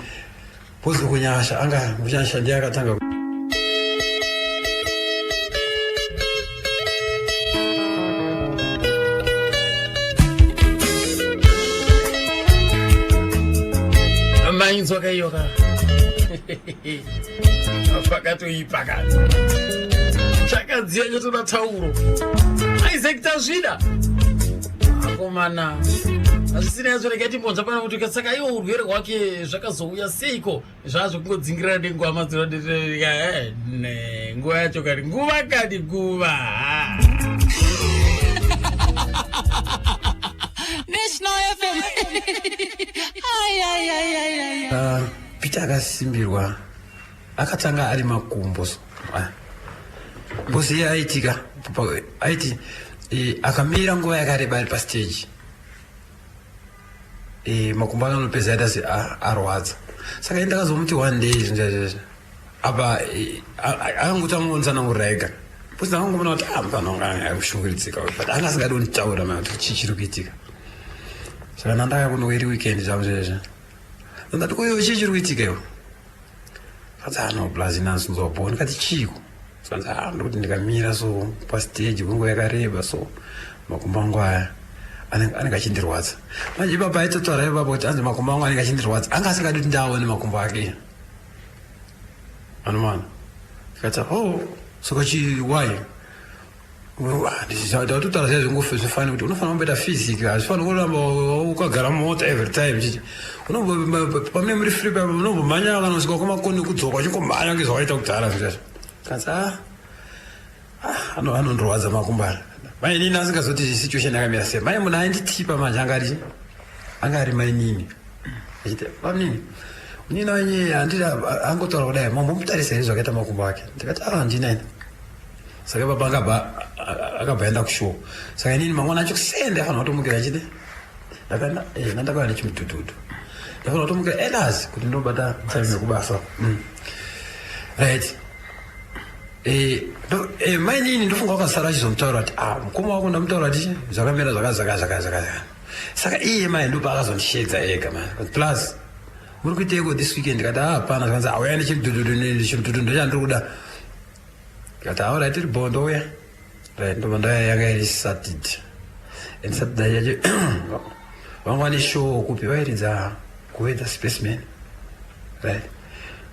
[SPEAKER 2] Pozi kunyasha anga kunyasha ndiye akatanga
[SPEAKER 1] mainzi wakayoka pakatoipakati chakadziya chotoda tauro Isaac tazvida akomana hazvisina yazvorega timbonza pana kuti saka iwo urwere hwake zvakazouya seiko zvazvo kungodzingirira nenguva madziro nguva yacho kati nguva kati nguva
[SPEAKER 2] Peter akasimbirwa akatanga ari makumbo bosi iye aitika aiti akamira nguva yakareba ari pastage makumbo akanopedza aita se arwadza saka ndakazomuti one day apa akangotangonzanangurira ega bosi akangomona kuti panonga kushunguridzika but anga asingadi kunditaura kuti chii chiri kuitika saka nandaka kuno iri weekend zvavo zvezvo ndati kuyo chii chiri kuitika iwo kati no blazi nansi nzobona ndikati chiko saka ndokuti ndikamira so pastage kunguva yakareba so makumbo angu aya anenge achindirwadza manje ipapa aitotaura ipapa kuti anzi makumbo angu anenge achindirwadza anga asingadi kuti ndaone makumbo ake anomana ndikati saka why ndatotaura zai zvingofani kuti unofanira kumboita physics hazvifanira kuramba ukagara mota every time chichi pamene muri free papa unombomhanya kanosvika kwamakoni kudzoka uchingomhanya ngezvawaita kudhara zvizvazvo kanzi anondorwadza makumbara mai nini asingazoti situation yakamira sei mai munhu ainditipa manje anga ari mainini achiti pamnini nini wanye angotaura kudai mambomutarisa here zvakaita makumbo ake ndikati ndinaini saka papa akabva aenda kushow saka inini mangwana acho kusende afanira kutomukira achiti ndandakauya nechimutututu ndafanira kutomukira elas kuti ndobata time yekubasa right mainini ndofunga wakasara achizomutaura kuti mukoma wako ndamutaura kuti zvakamira zvakazakazakazaka saka iye mai ndopa akazondishedza ega man plus muri kuiteiko this weekend kati hapana zvakanzi auya nechimutututu ndochandiri kuda kati aura tiri bondo uya right ndo mandaya yanga iri Saturday and Saturday yacho vanga ne show kupi vairidza kuwedza specimen right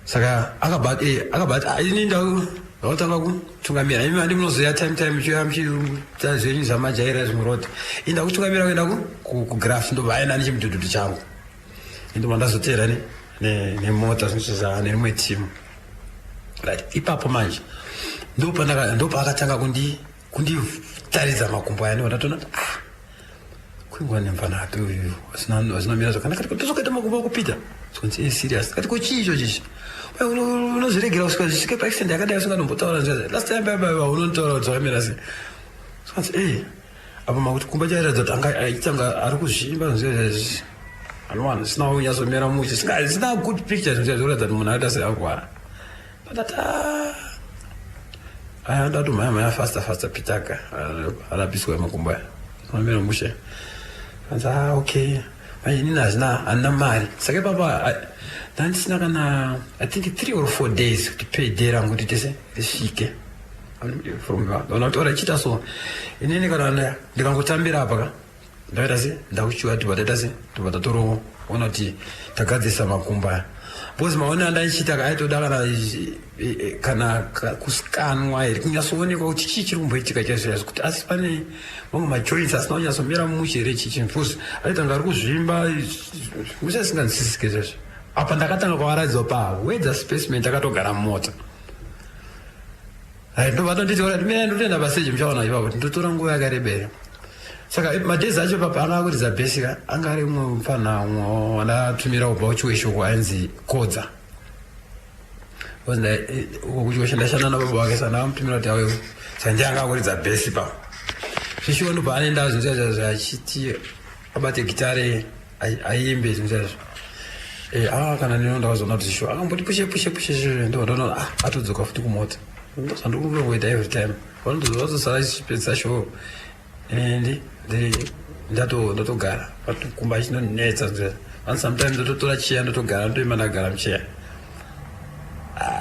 [SPEAKER 2] saka akabata ini ndakatanga kutungamira imi handi munozoya time choya muchiita zvenyu zvamajaira zvimuroti inda kutungamira kuenda kugraph ndobva aenda nechimutututu changu ndo mandazotera nemota zvinosvizana nerimwe timu right ipapo manje ndopa akatanga kunditaridza makumbo aya ndatoona kuti kwinguva nemfana ake uyu azinomira zvakanaka tozokaita makumbo akupita sonzi serious kati ko chii icho chichi unozviregera kusvika zvisvike paextend yakadai usinganombotaura last time baba unotaura kuti zvakamira sei sonzi apa makuti kumba chairatidza kuti anga aitanga ari kuzvimba zvinzvezvezvi anowana zvisina kunyazomira muchi zvisina good picture zvinzvezvoratidza kuti munhu aita seakwara but ndatomhaya fasta pitaka arapiswa makumbo aya amira mushe kanzi okay manje nini handina mari saka papa ndandisina kana I think 3 or 4 days kuti pay day rangu kuti tese risvike ona kuti ora ichita so inini kana ndikangotambira apa ka ndaita se ndakuchiwa tibataita se tibatatoro ona kuti tagadzisa makumbo aya bozi maona andaichita kaitoda kana kusikanwa here kunyasoonekwa kuti chii chiri kumboitika chaizvozvo kuti asi pane mamwe majoints asina kunyasomira mumushe here chichi because aitanga ari kuzvimba musasinganzwisisike zvazvo apa ndakatanga kwavaradzwa pawedza specimen takatogara mumota ndovatonditi mira ndotoenda paseji muchaona ipapo kuti ndotora nguva yakarebera saka madhezi acho papa anga akuridza bhesika anga ari umwe mufana umwe wandatumira kubva kuchiweshoko ainzi kodza kuchiwesho ndashanda nababa wake sa ndakamutumira kuti awewo saka ndiye anga akuridza bhesi pa zvishiwo ndobva anoenda zvinhu zvachiti abate gitare aimbe zvinhu zvazvo kana ndinonda kuzona kuti zvishiwo akamboti pushe zvizvo ndobva ndaona atodzoka futi kumota ndozvandikungoita every time vanotozosara chichipedzisa show and ndotogara patukumba chinonetsa and sometimes ndototora cheya ndotogara ndoima ndagara mucheya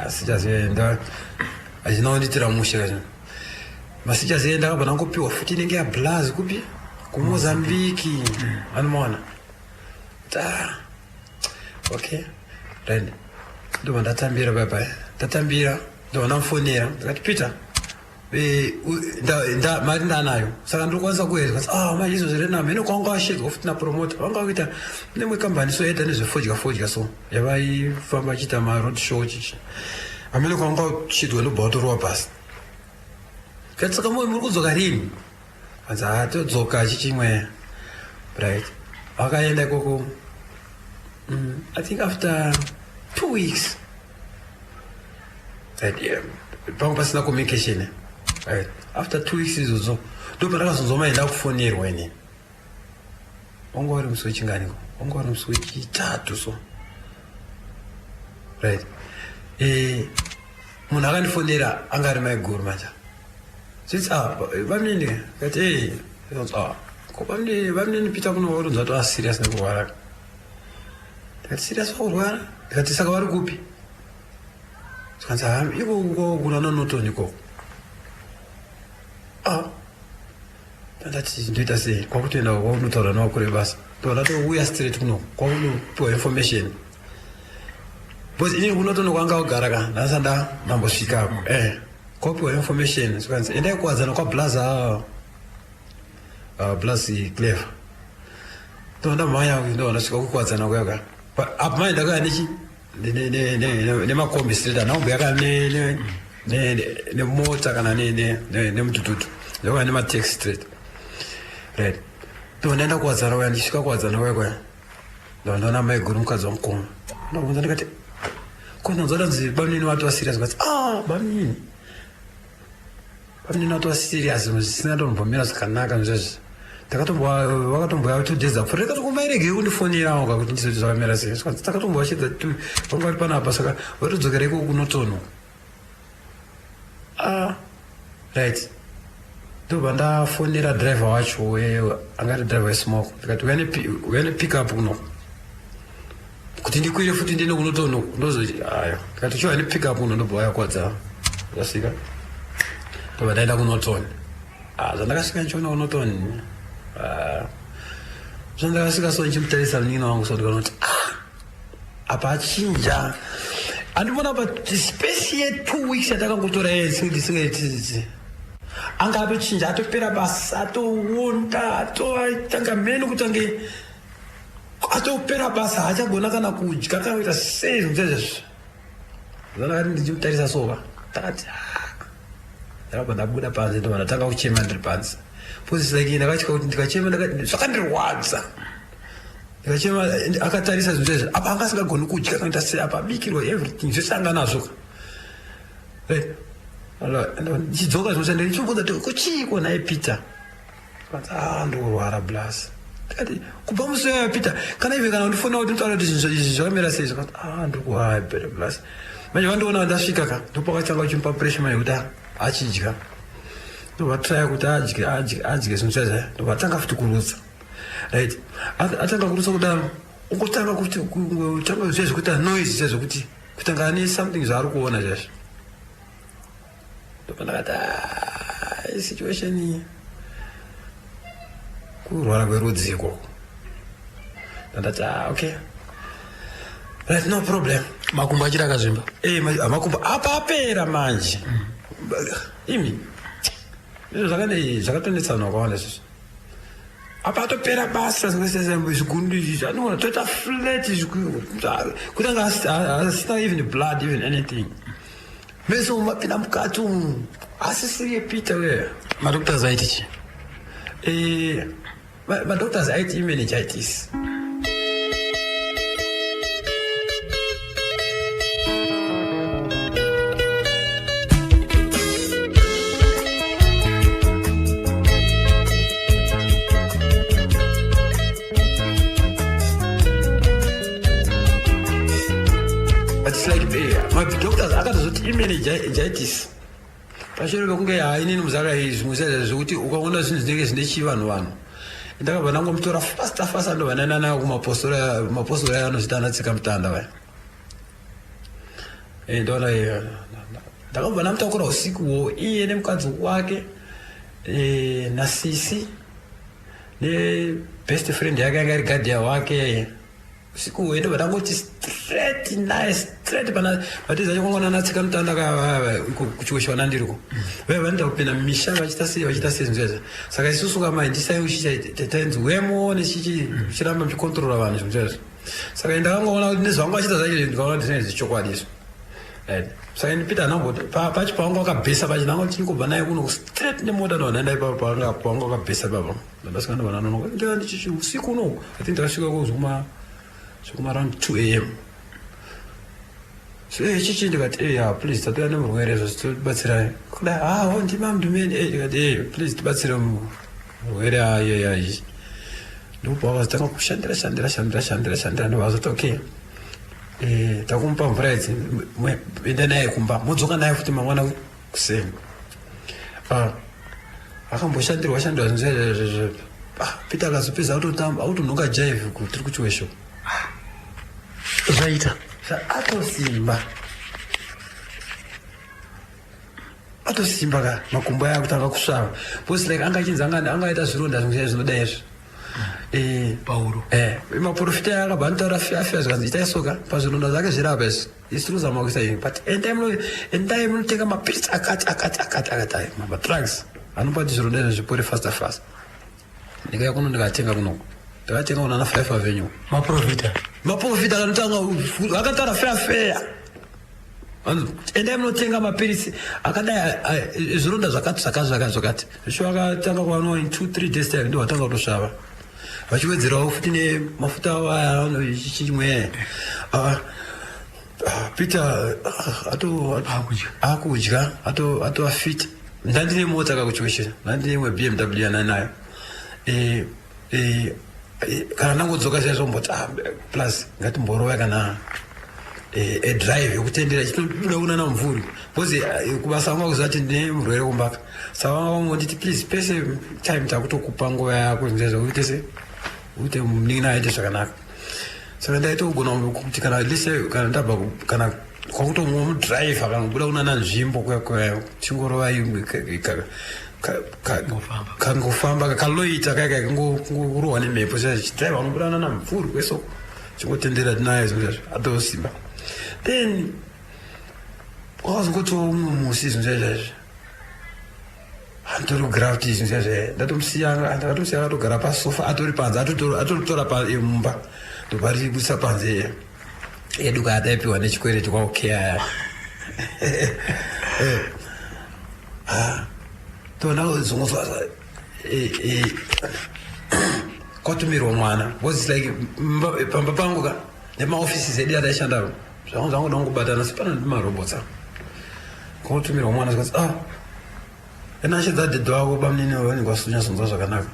[SPEAKER 2] sichazoenda achinaonditira mushe kacho masichazoenda kabva nangopiwa futi inenge yablazi kupi kumozambiki anomaona okay right ndobva ndatambira baba ndatambira ndobva ndamufonera ndikati Peter mari ndanayo saka ndokwanisa kuedza manje izvo zviri nami ino kwanga washedzwa futi napromota vanga vakuita nemwe kambani soita nezvefodya so yavaifamba achiita maroad show chichi amene kwanga uchidwa ndobva watorwa basi kati saka muri kudzoka rini anzi todzoka chichimwe right vakaenda ikoko I think after 2 weeks pangu pasina communication right after 2 weeks izvozvo ndobva ndakazonzomaenda kufonerwa ini wanga wari musi wechinganiko wanga wari musi wechitatu so right munhu akandifonera anga ari maiguru manja zviti vamunini kati vamunini Peter kuno warunza kuti aserious nekurwara ndikati serious wakurwara ndikati saka vari kupi tikanzi iko kuna nonotoni ikoko ndati ndoita sei kwakutoenda kwaunotaura navakuru vebasa ndatoouya straight kuno kwakunopiwa information because inini kunotoni kwanga kugara ka ndasanda ndambosvikako kwakupiwa information tikanzi endai kuwadzana kwablaza blazi clever ndondamhanya ndobva ndasvika kukuwadzana kuyaka apa manje ndakaya nechi nemakombi straight anaumbuya nemota kana nemutututu ndakaya nemataxi straight right ndobva ndaenda kuwadzana kwaya ndisvika kuwadzana kwaya kwaya ndobva ndaona maiguru mukadzi wamukoma ndobvunza ndikati kondanzoda nzi bamunini wati waserious kati bamunini wati waserious zvisina ndombomira zvakanaka zvizvezvi vakatomboya 2 days apfuura ndikati kumairegei kundifonerawo kakuti ndizoti zvakamira sei takatomboashidza vanga vari panapa saka vatodzokerai kunotono right ndobva ndafonera driver wacho angari driver wesmoke ndikati uya nepickup kuno kuti ndikwire futi ndiende kunotono ndozoti ayo ndikati chiwa nepickup kuno ndobva waya kwadza zvasvika ndobva ndaenda kunotoni zvandakasvika ndichiona kunotoni zvandakasvika so ndichimutarisa munin'ina wangu so ndikanoti apa achinja andimona pa space ye2 weeks yatakangotora singaitiziti anga atochinja atopera basa atowonda atotanga meno kutange atopera basa haachagona kana kudya akaita sei zvezvezvo zvandakati ndichimutarisa soka takati ndakabva ndabuda panze ndobva ndatanga kuchema ndiri panze posisaki ndakatya kuti ndikachema zvakandirwadza ndikachema akatarisa zvinhu zvezvo apa anga asingagoni kudya kanoita sei apa abikirwa everything zvese anga nazvo ndichidzoka zvinosa ndichimubvunza kuti kuchiiko naye Peter ndikurwara blas ndikati kubva musi wayo Peter kana ive kana undifona kuti nditaura kuti zvinhu izvi zvakamira sei zvakati ndikurwara bere blas manje vandiona ndasvika ka ndopakatanga uchimupa pressure manje kuti achidya ndovatraya kuti adye zvinhu zvezvo ndovatanga futi kurutsa right atanga kurutsa kudaro ungotanga kuti tanga zvezvo kuita noise zvezvo kuti kutanga ane something zvaari kuona zvezvo ndobva ndakati situation iyi kurwara kwerudzi ikoko ndandati okay right no problem
[SPEAKER 3] makumbo achiri akazvimba
[SPEAKER 2] makumbo apa apera manje imi izvo zvakatonetsana kwawanda izvozvo apa atopera basa zvigundi izvi anoona toita flat kutanga asina even blood even anything meso mapinda mukati umu asisiri yePeter weyo
[SPEAKER 3] madoctors aiti chi
[SPEAKER 2] madoctors aiti meningitis madoctors akatozoti imeningitis pashure pekunge inini muzaka zvimwe zvezvo zvokuti ukaona zvinhu zvinenge zvine chivanhu ndakabva ndangomutora fasta ndobva ndaenda nayo kumapostoro anochita anatsika mutanda vaya ndona ndakabva ndamutakura usikuwo iye nemukadzi wake nasisi nebest friend yake anga iri gadhiya wake usikuwo ndobva ndangoti straight patiza chakongona natsika mutanda kuchiwesha ndiriko vaenda kupinda mumisha vachita sei zvinhu saka isusu kamai ndisaiuchitainzwemo nechichiramba muchikontrora vanhu zvinhu zvezvo saka ndakangoona kuti nezvangu achita zvacho ndikaona kuti zvinenge zvichokwadi izvo saka ndipita nhamboti pacho pavanga wakabhesa pacho ndanga tichingobva naye kuno straight nemota ndovandaenda pavanga wakabhesa papa ndasika ndobva nanonoka ndanga ndichichi usiku uno I think ndakasvika kuzvuma around 2 am so chichi ndikati please tatouya nemurwere izvo titobatsirai kudai ndimamndumeni ndikati please tibatsire murwere ayeye ndobva vakazotanga kushandira ndobvazoti okay takumupa mvura idzi enda naye kumba modzoka naye futi mangwana kuseni akamboshandirwa zvinhu Peter akazopedza autonhonga jive tiri kuchiwesho
[SPEAKER 3] zvaita
[SPEAKER 2] atosimba ka makumbo aya kutanga kusvava because like anga achinzi angaita zvironda zvinoda izvi
[SPEAKER 3] pauro
[SPEAKER 2] maprofita aya akabva anotaura afya zvikanzi itaisoka pazvironda zvake zvirapa izvi isi tirikuzama kuisa izvi but endai munotenga mapirisi akati madrugs anobati zvironda izvi zvipore fast ndikaya kuno ndikatenga kunoko ndakatenga kunana 5 avenue maprofita kanotanga akataura fair endai munotenga mapirisi akadai zvironda zvakati zvisho akatanga kuvanwa in 2-3 days time ndo vatanga kutosvava vachiwedzerawo futi nemafuta aya chimwe Peter akudya atoafit ndandine mota kakuchiweshera ndandine BMW yananayo kana ndangodzoka zvaizvomboti plus ngatimborova kana drive yokutendera chitobuda kunana mvuri because kubasa vanga kuzati ndine murwere kumbaka saka vanga vangonditi please pese time takutokupa nguva yako zvinzezvo uite munin'ina aite zvakanaka saka ndaitogona kuti kana lise kana ndabva kana kwakutomwa mudrive kana kunana nzvimbo kuyakwayo chingorova kangofamba kakaloita kangorohwa nemhepo chidraiva anobuda nana mvuri kwesoko chingotendera tinaye zvinhu zvezvo atosimba then wakazongotiwa umwe musi zvinhu zvezvezvo atori kugara kuti zvinhu zvezve ndakatomsiya akatogara pasofa atori panze atoritora mumba ndoparibudisa panze eduka adaipiwa nechikwereti kwaokeyaya tondakazongozwa kwatumirwa mwana was like pamba pangu ka nemaofisi edu ataishandaro zvangu zvangoda kungobatana sepana ndimarobotsa kwatumirwa mwana zvikati ena achidza dhedhe wako bamnini vanenkwasunyasonza zvakanaka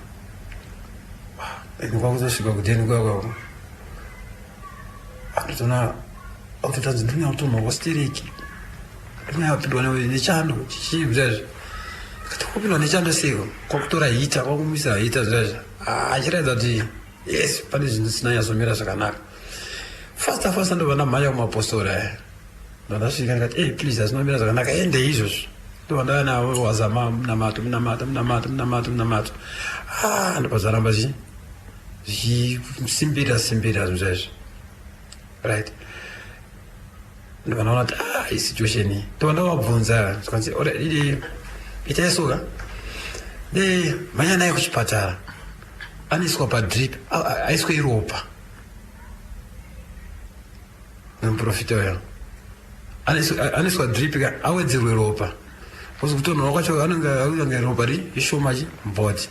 [SPEAKER 2] kwakuzosvika kudheni kwakako andotona akutotanzi ndinyakutonhwa kwasitereki ndinyapindwa nechando chichibzazvo katokupindwa nechando seko kwakutora hita kwakumisa hita zvazvo achiratidza kuti yes pane zvinhu zvisina nyazomira zvakanaka fasta ndobva ndamhanya kumapostora aya ndandasvika ndikati please hazinomira zvakanaka ende izvozvo ndobva ndava navo wazama munamato ndobva zvaramba zvichisimbirira zvinhu zvaizvo right ndobva ndaona kuti isituation iyi ndobva ndavabvunza zvikanzi itaisoka mhanya naye kuchipatara aniswa padrip aiswe iropa nemuprofita uyo aniswa drip awedzerwe ropa kuzi kutonhwa kwacho anenge ropa ishomachi mbodi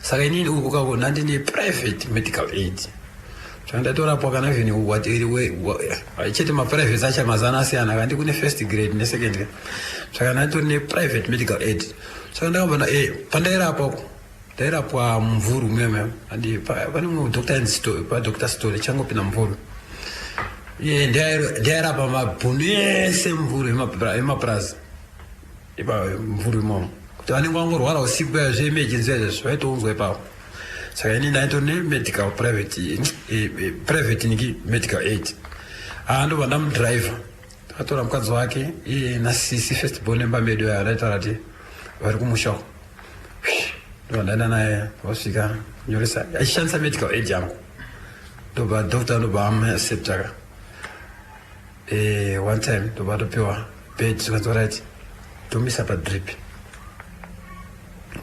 [SPEAKER 2] saka inini uku kako ndandine private medical aid zvandatorapo kana even chete maprivate acha mazana asiyana kandi kune first grade nesecond grade saka ndatori neprivate medical aid saka ndakambona ndairapwa mumvuru meme pane mumwe padr story changopinda mumvuru ndairapa mabhundu ese mumvuru emapurazi mumvuru imomo vanenge vangorwara usiku ya zveemergency yazvo vaitounzwa ipapo saka ini ndaitone medical private niki medical aid ndobva ndamudriver akatora mukadzi wake iye nasisi first born nemba medu adaitaura kuti vari kumushako ndobva ndaenda naye vasvika nyoresa achishandisa medical aid yangu ndobva doctor ndobva amuacceptaka one time ndobva topiwa bed zvikanzi right tomisa padrip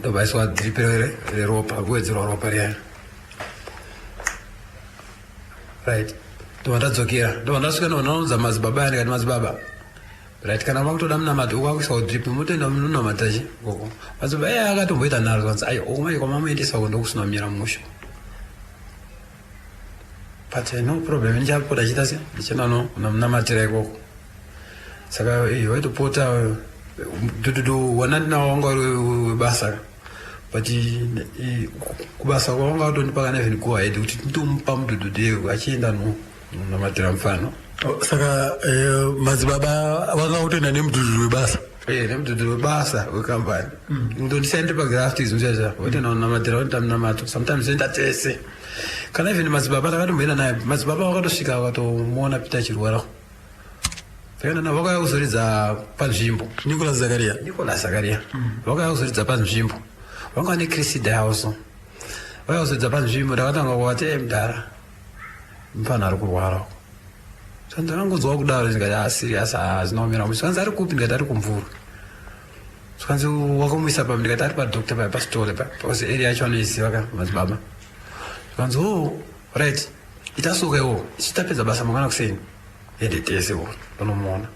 [SPEAKER 2] ndobva iswa drip reropa kuwedzerwa ropa riya right ndobva ndadzokera ndobva ndasvika ndobva madzibaba ndikati madzibaba right kana makutoda munamata ukwakuiswa drip mutoenda munamatachi koko madzibaba akatomboita nharo kanzi ai okumai kwamamuendesa ko ndokusunamira mumusha but no problem ndichapota chita se ndichenda namunamatira ikoko saka waitopota dududu wanandinawo wanga webasa but kubasa kwawanga watondipa kana even go ahead kuti nditomupa mudududu achienda namatira mfano
[SPEAKER 3] saka madzibaba vanga utoenda nemudududu webasa
[SPEAKER 2] nemudududu webasa wekambani ndondisaende pagraft izvozvazva waitoenda namatira wanitamnamato sometimes enda tese kana even madzibaba takatomboenda naye madzibaba wakatosvika wakatomuona pita achirwara takaenda navo vakauya kuzoridza panzvimbo
[SPEAKER 3] Nicolas Zakaria
[SPEAKER 2] vakauya kuzoridza panzvimbo vanga necrisida yavoso vakauya kuzoridza panzvimbo takatanga kuvati mudhara mufana ari kurwara so ndakangonzwa kudaro ndikati serious zinaomera musi kanzi ari kupi ndikati ari kumvura so kanzi wakamumisa pa ndikati ari padoctor pa pastore pa because area yacho anoiziva ka madzibaba kanzi right itasuka iwo ichitapedza basa mangwana kuseni ende tese wo ndonomuona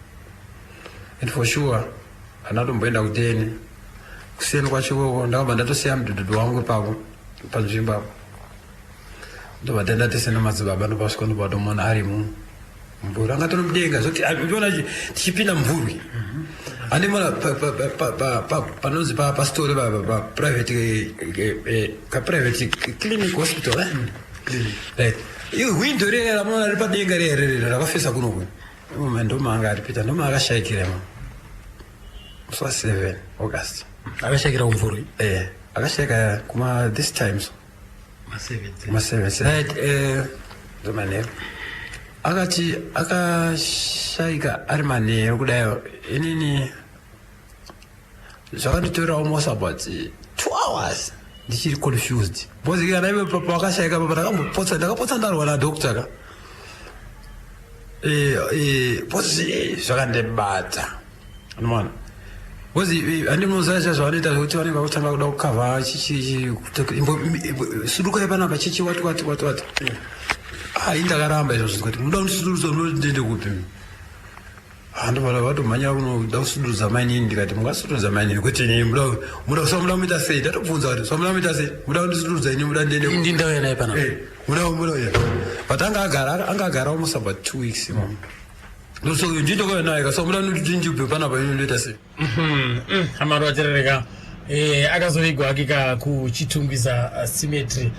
[SPEAKER 2] and for sure anatomboenda kuteni kuseni kwacho ndakabva ndatosiya mudududu wangu ipapo panzvimbo apo ndobva ndaenda tese namadzibaba ndopasvika ndobva tomuona ari mumvuri anga tonomudenga zvokuti ndiona tichipinda mumvuri andimona panonzi pastori paprivate clinic hospital right hwindo rere ramuona ri padenga rerere rakafesa kunoku ndomanga aripita ndoma akashayikiremo musi wa7 August
[SPEAKER 3] akashayikira kumvuri
[SPEAKER 2] akashayika kuma this times ma7 right ndomanero akati akashayika ari manero kudayo inini zvakanditorera almost about 2 hours ndichiri confused because kana iwe papa wakashayika papa ndakapotsa ndarwa nadoctor ka because zvakandibata unoona because handinoziva zvavanoita zvokuti vanenge vakutanga kuda kukavha suduka yepanapa chichi wati ndakaramba izvozvo kuti muda kundisudurudza ndende kupi ndobva vatomhanya kunoda kusudurudza mainini ndikati mungasudurudza mainini kuti muda muda muita sei ndatobvunza kuti muda muita sei muda kundisudurudza ini muda ndende
[SPEAKER 3] ndindauya naye panapa
[SPEAKER 2] muda but anga agara almost about 2 weeks so nditokauya naye so muda ndindiupe panapa ini ndoita sei
[SPEAKER 1] amaro acherereka akazovigwa akika kuchitungwiza symmetry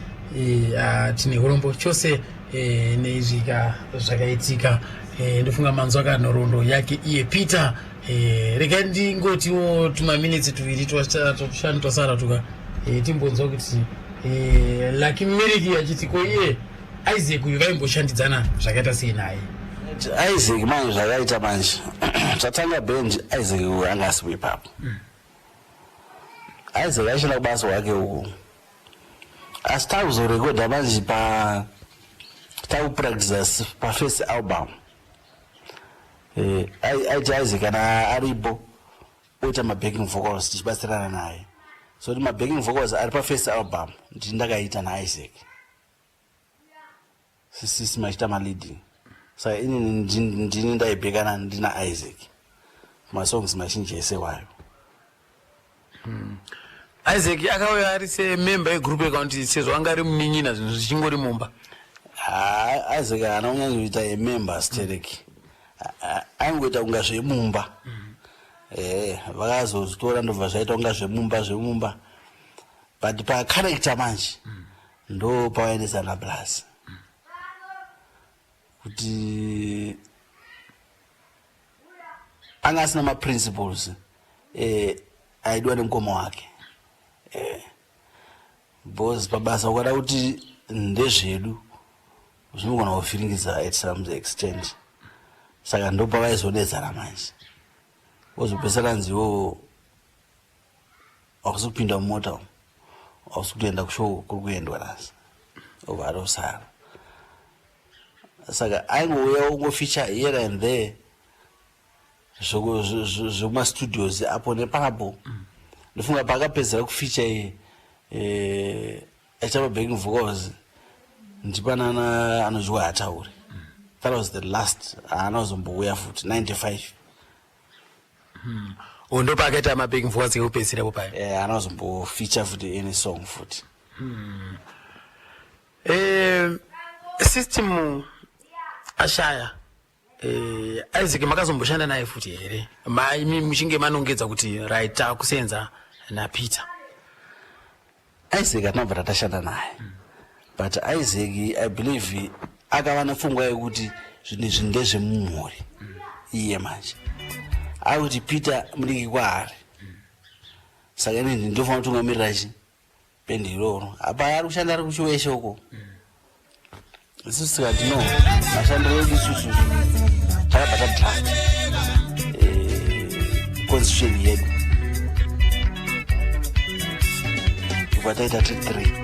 [SPEAKER 1] tine urombo chose neizvika zvakaitika ndofunga manzwa kanhoroondo yake iye Peter rega ndingotiwo tumaminitsi tuviri twashanu twasara tuka timbonzwa kuti Lucky Meriki achiti ko iye Isaac uyu vaimboshandidzana zvakaita sei naye
[SPEAKER 5] Isaac manje zvakaita manje zvatanga benji Isaac uyu anga asipo ipapo Isaac aishanda kubasa wake uku asi takuzorekodha manje takupractice pafirst album aiti Isaac kana aripo oita mabacking vocals tichibatsirana naye so kuti mabacking vocals ari pafirst album nditi ndakaita naIsaac sisi machita maleading saka inini ndini ndaibhekana ndina Isaac masongs mazhinji esewayo
[SPEAKER 3] Isaac akauya ari semember egroup account sezvo anga ari munin'ina zvinhu zvichingori mumba
[SPEAKER 5] Isaac haana kunyanya kuita emember stereki aingoita kunga zvemumba vakazozvitora ndobva zvaita kunga zvemumba but pacharacter manje ndo pavaendesana plus kuti anga asina maprinciples aidwa nemukoma wake because pabasa ukada kuti ndezvedu zvinogona kuvhiringidza at some extent saka ndopa vaizodedzana manje wozopesera nziwo hausi kupinda mumota umu hausi kutoenda kushow kuri kuendwa nasi obva atosara saka aingouya ungoficha here and there zvekumastudios apo nepapo ndofunga paakapedzera kuficha achapa backing vocals ndipanana anodyiwa hatauri. That was the last anozombouya futi 95
[SPEAKER 3] ndopa akaita mabacking vocals ekupedzisira popayo
[SPEAKER 5] anozombofeature futi any song futi.
[SPEAKER 3] System ashaya Isaac makazomboshanda naye futi here muchinge manongedza kuti right takusenza na Peter.
[SPEAKER 5] Isaac atinabva tatashanda naye but Isaac I believe akava nepfungwa yekuti zvinezvi ndezvemumhuri iye manje akuti Peter mudiki kwaari saka inini ndofanira kutungamirira bendi iroro apa ari kushanda ari kuchiweshe uko isusu tikati no mashandiro edu isusu takabva tadraft constitution yedu kubva taita 3